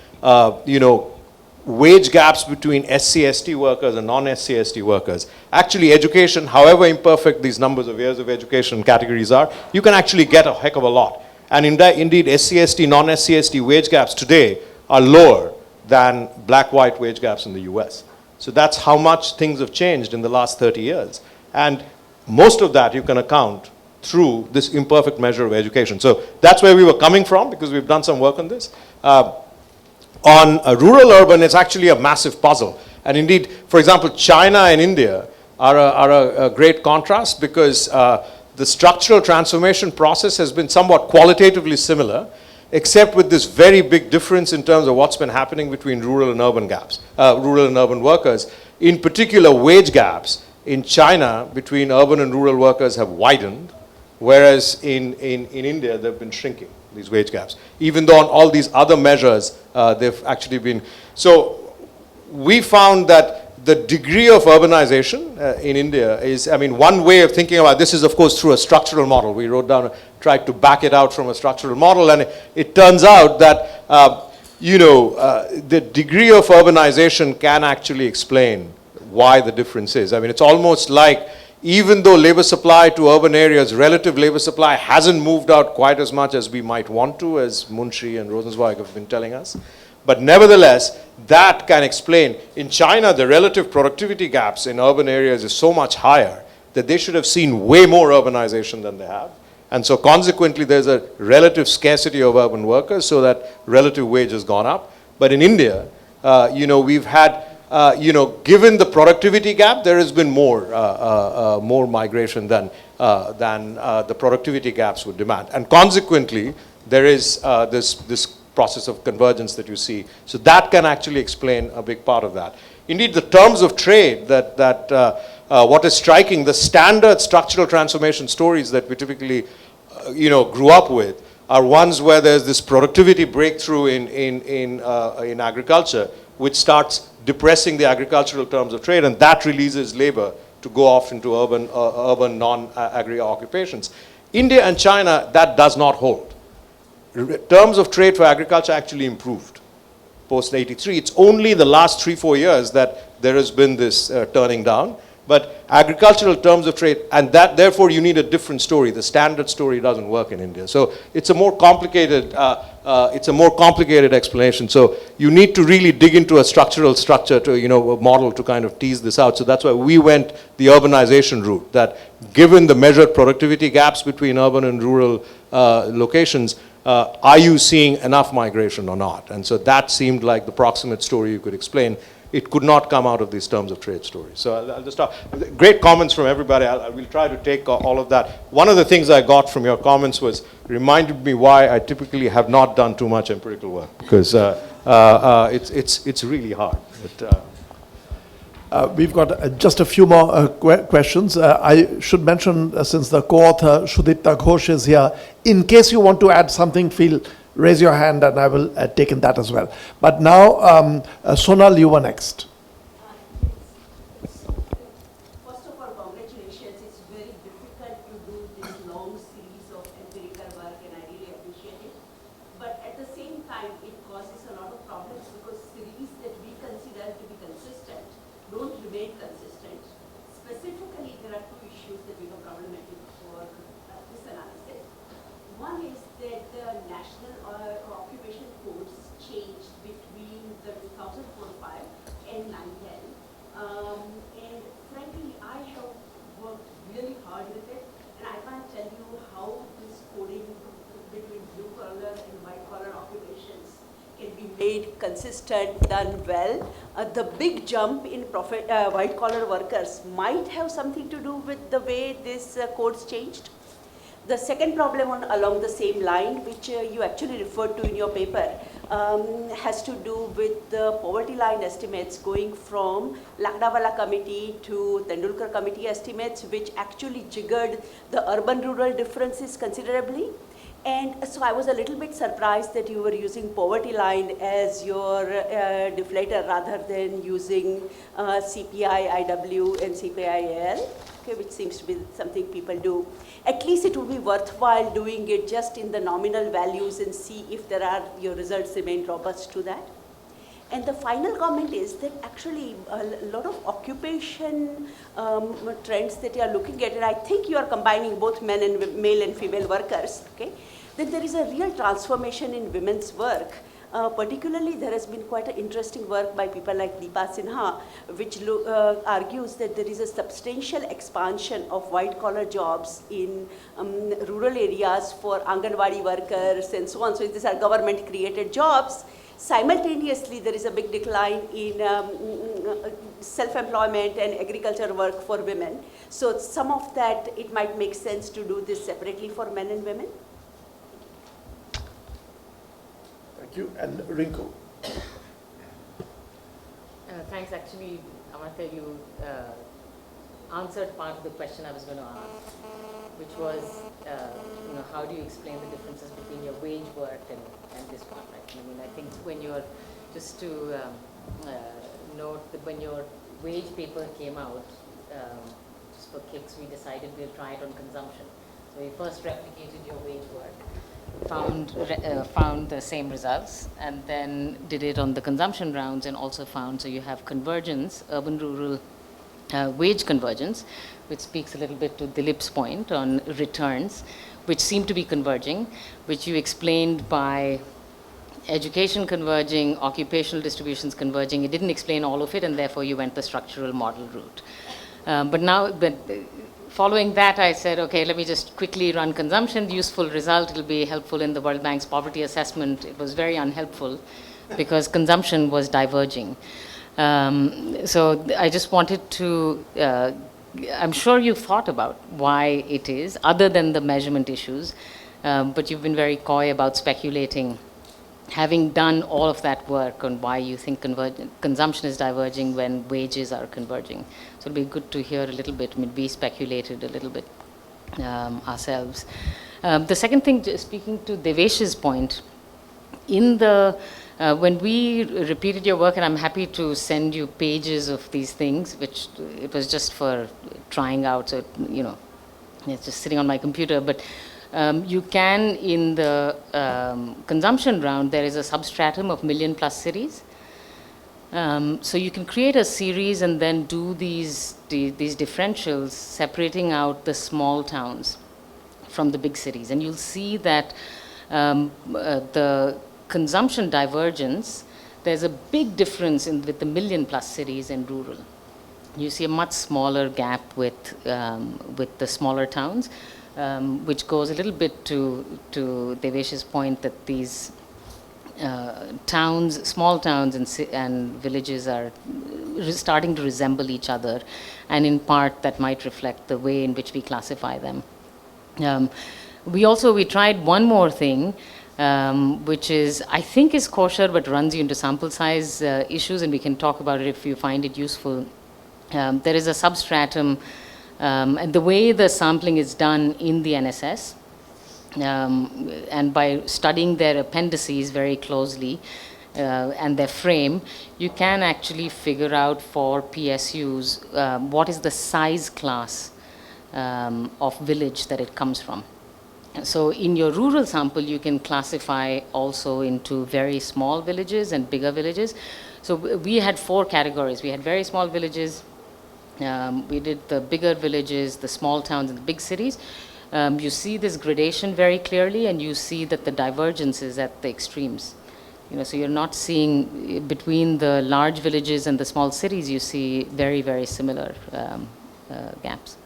wage gaps between SC/ST workers and non-SC/ST workers. Actually, education, however imperfect these numbers of years of education categories are, you can actually get a heck of a lot. And indeed, SC/ST, non-SC/ST wage gaps today are lower than black-white wage gaps in the US. So that's how much things have changed in the last 30 years. And most of that you can account through this imperfect measure of education. So that's where we were coming from because we've done some work on this. On rural-urban, it's actually a massive puzzle. And indeed, for example, China and India are a great contrast because the structural transformation process has been somewhat qualitatively similar, except with this very big difference in terms of what's been happening between rural and urban gaps, rural and urban workers. In particular, wage gaps in China between urban and rural workers have widened, whereas in India, they've been shrinking, these wage gaps. Even though on all these other measures, they've actually been. So we found that the degree of urbanization in India is, I mean, one way of thinking about this is, of course, through a structural model. We tried to back it out from a structural model, and it turns out that, the degree of urbanization can actually explain why the difference is. I mean, it's almost like even though labor supply to urban areas, relative labor supply hasn't moved out quite as much as we might want to, as Munshi and Rosenzweig have been telling us. But nevertheless, that can explain. In China, the relative productivity gaps in urban areas is so much higher that they should have seen way more urbanization than they have. And so consequently, there's a relative scarcity of urban workers, so that relative wage has gone up. But in India, we've had, given the productivity gap, there has been more migration than the productivity gaps would demand. And consequently, there is this process of convergence that you see. So that can actually explain a big part of that. Indeed, the terms of trade what is striking, the standard structural transformation stories that we typically, grew up with are ones where there's this productivity breakthrough in agriculture, which starts depressing the agricultural terms of trade, and that releases labor to go off into urban non-agri occupations. India and China, that does not hold. Terms of trade for agriculture actually improved post-83. It's only the last 3-4 years that there has been this turning down. But agricultural terms of trade, and that therefore you need a different story. The standard story doesn't work in India. So it's a more complicated it's a more complicated explanation. So you need to really dig into a structural structure to, a model to kind of tease this out. So that's why we went the urbanization route, that given the measured productivity gaps between urban and rural locations, are you seeing enough migration or not? And so that seemed like the proximate story you could explain. It could not come out of these terms of trade stories. So I'll just start. Great comments from everybody. I will try to take all of that. One of the things I got from your comments reminded me why I typically have not done too much empirical work, because it's really hard. But, we've got just a few more questions. I should mention, since the co-author Sudipta Ghosh is here, in case you want to add something, raise your hand and I will take in that as well. But now, Sonal, you were next. First of all, congratulations. It's very difficult to do this long series of empirical work, and I really appreciate it. But at the same time, it causes a lot of problems because series that we consider to be consistent don't remain consistent. Specifically, there are two issues that become problematic for this analysis. One is that the national occupation codes changed between the 2004-05 and 9-10. And frankly, I have worked really hard with it, and I can't tell you how this coding between blue collar and white collar occupations can be made consistent, done well. The big jump in white collar workers might have something to do with the way this codes changed. The second problem along the same line, which you actually referred to in your paper, has to do with the poverty line estimates going from Lakdawala committee to Tendulkar committee estimates, which actually jiggered the urban-rural differences considerably. And so I was a little bit surprised that you were using poverty line as your deflator rather than using CPI, IW, and CPI-AL. Okay, which seems to be something people do. At least it would be worthwhile doing it just in the nominal values and see if your results remain robust to that. And the final comment is that actually a lot of occupation trends that you are looking at, and I think you are combining both male and female workers, okay? Then there is a real transformation in women's work. Particularly, there has been quite an interesting work by people like Deepa Sinha, which argues that there is a substantial expansion of white-collar jobs in rural areas for Anganwadi workers and so on. So these are government-created jobs. Simultaneously, there is a big decline in self-employment and agriculture work for women. So some of that, it might make sense to do this separately for men and women. Thank you. And Rinku. Thanks. Actually, Amartya, you answered part of the question I was going to ask, which was, how do you explain the differences between your wage work and this one, right? I mean, I think when you're, just to note that when your wage paper came out, just for kicks, we decided we'll try it on consumption. So we first replicated your wage work, found the same results, and then did it on the consumption rounds and also found, so you have convergence, urban-rural wage convergence, which speaks a little bit to Dilip's point on returns, which seem to be converging, which you explained by education converging, occupational distributions converging. It didn't explain all of it, and therefore you went the structural model route. But following that, I said, okay, let me just quickly run consumption. The useful result, it'll be helpful in the World Bank's poverty assessment. It was very unhelpful because consumption was diverging. So I just wanted to, I'm sure you've thought about why it is, other than the measurement issues, but you've been very coy about speculating, having done all of that work on why you think consumption is diverging when wages are converging. So it'll be good to hear a little bit. I mean, we speculated a little bit ourselves. The second thing, speaking to Devesh's point, in the when we repeated your work, and I'm happy to send you pages of these things, which it was just for trying out, so it's just sitting on my computer, but you can, in the consumption round, there is a substratum of million-plus cities. So you can create a series and then do these differentials, separating out the small towns from the big cities. And you'll see that The consumption divergence, there's a big difference with the million-plus cities and rural. You see a much smaller gap with the smaller towns, which goes a little bit to Devesh's point that these small towns and villages are starting to resemble each other, and in part that might reflect the way in which we classify them. We tried one more thing, which I think is kosher but runs you into sample size issues, and we can talk about it if you find it useful. There is a substratum, and the way the sampling is done in the NSS, and by studying their appendices very closely and their frame, you can actually figure out for PSUs what is the size class of village that it comes from. So in your rural sample, you can classify also into very small villages and bigger villages. So we had 4 categories. We had very small villages, we did the bigger villages, the small towns, and the big cities. You see this gradation very clearly, and you see that the divergence is at the extremes. So you're not seeing between the large villages and the small cities, you see very, very similar gaps.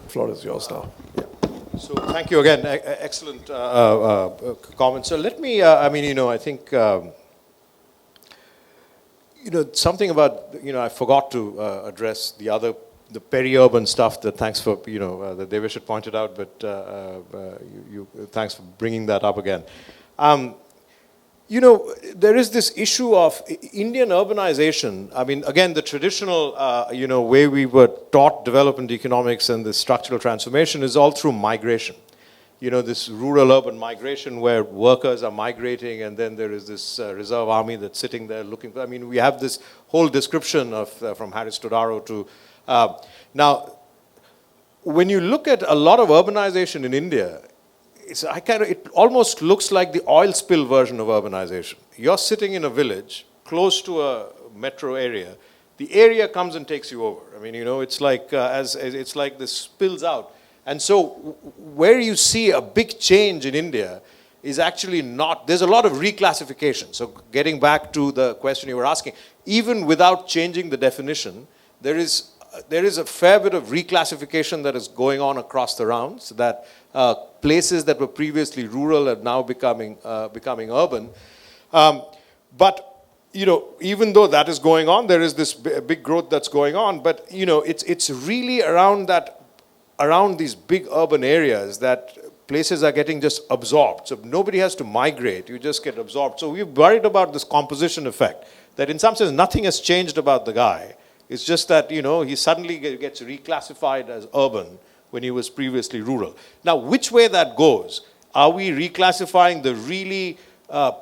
Floor is yours now. Yeah. So thank you again. Excellent comment. So let me, I think, something about, I forgot to address the peri-urban stuff that thanks for, that Devesh had pointed out, but thanks for bringing that up again. There is this issue of Indian urbanization. Again, the traditional, way we were taught development economics and the structural transformation is all through migration. This rural-urban migration where workers are migrating, and then there is this reserve army that's sitting there looking for. We have this whole description of from Harris Todaro to now. When you look at a lot of urbanization in India, it almost looks like the oil spill version of urbanization. You're sitting in a village close to a metro area. The area comes and takes you over. It's like it's like this spills out. And so where you see a big change in India is actually not, there's a lot of reclassification. So getting back to the question you were asking, even without changing the definition, there is a fair bit of reclassification that is going on across the rounds, that places that were previously rural are now becoming urban. But even though that is going on, there is this big growth that's going on. But it's really around these big urban areas that places are getting just absorbed. So nobody has to migrate, you just get absorbed. So we're worried about this composition effect, that in some sense nothing has changed about the guy. It's just that, he suddenly gets reclassified as urban when he was previously rural. Now, which way that goes? Are we reclassifying the really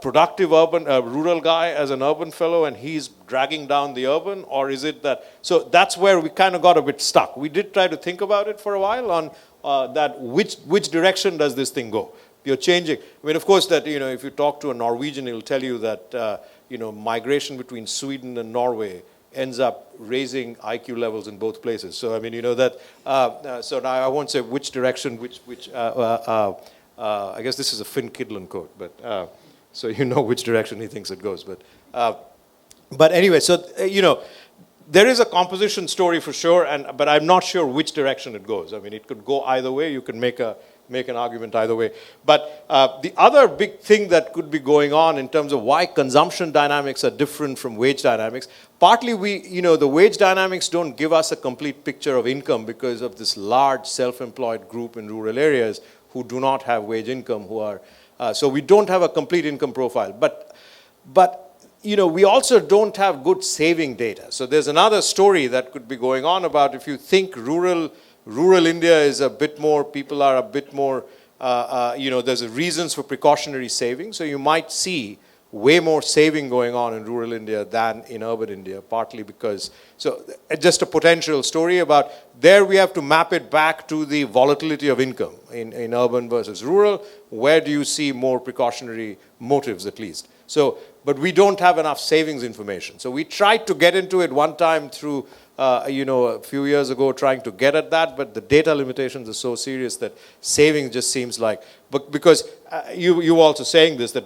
productive rural guy as an urban fellow and he's dragging down the urban? Or is it that, so that's where we kind of got a bit stuck. We did try to think about it for a while on that which direction does this thing go? You're changing. Of course, that, if you talk to a Norwegian, he'll tell you that, migration between Sweden and Norway ends up raising IQ levels in both places. So, so now I won't say which direction, I guess this is a Finn Kidlin quote, but so which direction he thinks it goes. But anyway, so, there is a composition story for sure, but I'm not sure which direction it goes. It could go either way. You can make an argument either way. But the other big thing that could be going on in terms of why consumption dynamics are different from wage dynamics, partly the wage dynamics don't give us a complete picture of income because of this large self-employed group in rural areas who do not have wage income, so we don't have a complete income profile. But we also don't have good saving data. So there's another story that could be going on about if you think rural India is a bit more, people are a bit more, there's reasons for precautionary saving. So you might see way more saving going on in rural India than in urban India, partly because, so just a potential story about there we have to map it back to the volatility of income in urban versus rural. Where do you see more precautionary motives at least? So, but we don't have enough savings information. So we tried to get into it one time through a few years ago trying to get at that, but the data limitations are so serious that saving just seems like, but because you also saying this, that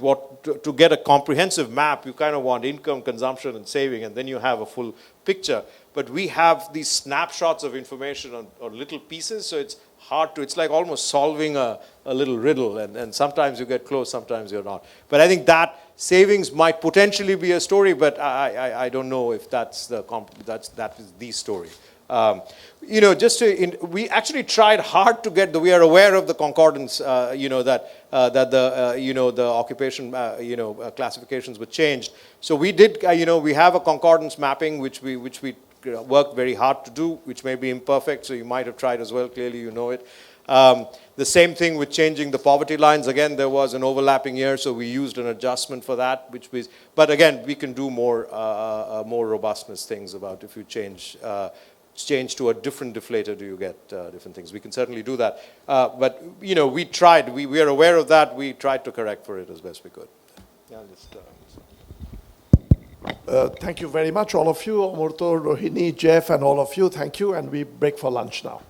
to get a comprehensive map, you kind of want income, consumption, and saving, and then you have a full picture. But we have these snapshots of information on little pieces, so it's hard to, it's like almost solving a little riddle, and sometimes you get close, sometimes you're not. But I think that savings might potentially be a story, but I don't know if that is the story. We actually tried hard to get we are aware of the concordance, that the occupation, classifications were changed. So we did, we have a concordance mapping which we worked very hard to do, which may be imperfect, so you might have tried as well, clearly you know it. The same thing with changing the poverty lines. Again, there was an overlapping year, so we used an adjustment for that, but again, we can do more robustness things about if you change to a different deflator, do you get different things. We can certainly do that. But, we tried, we are aware of that, we tried to correct for it as best we could. Yeah, thank you very much, all of you. Amurto, Rohini, Jeff, and all of you, thank you, and we break for lunch now.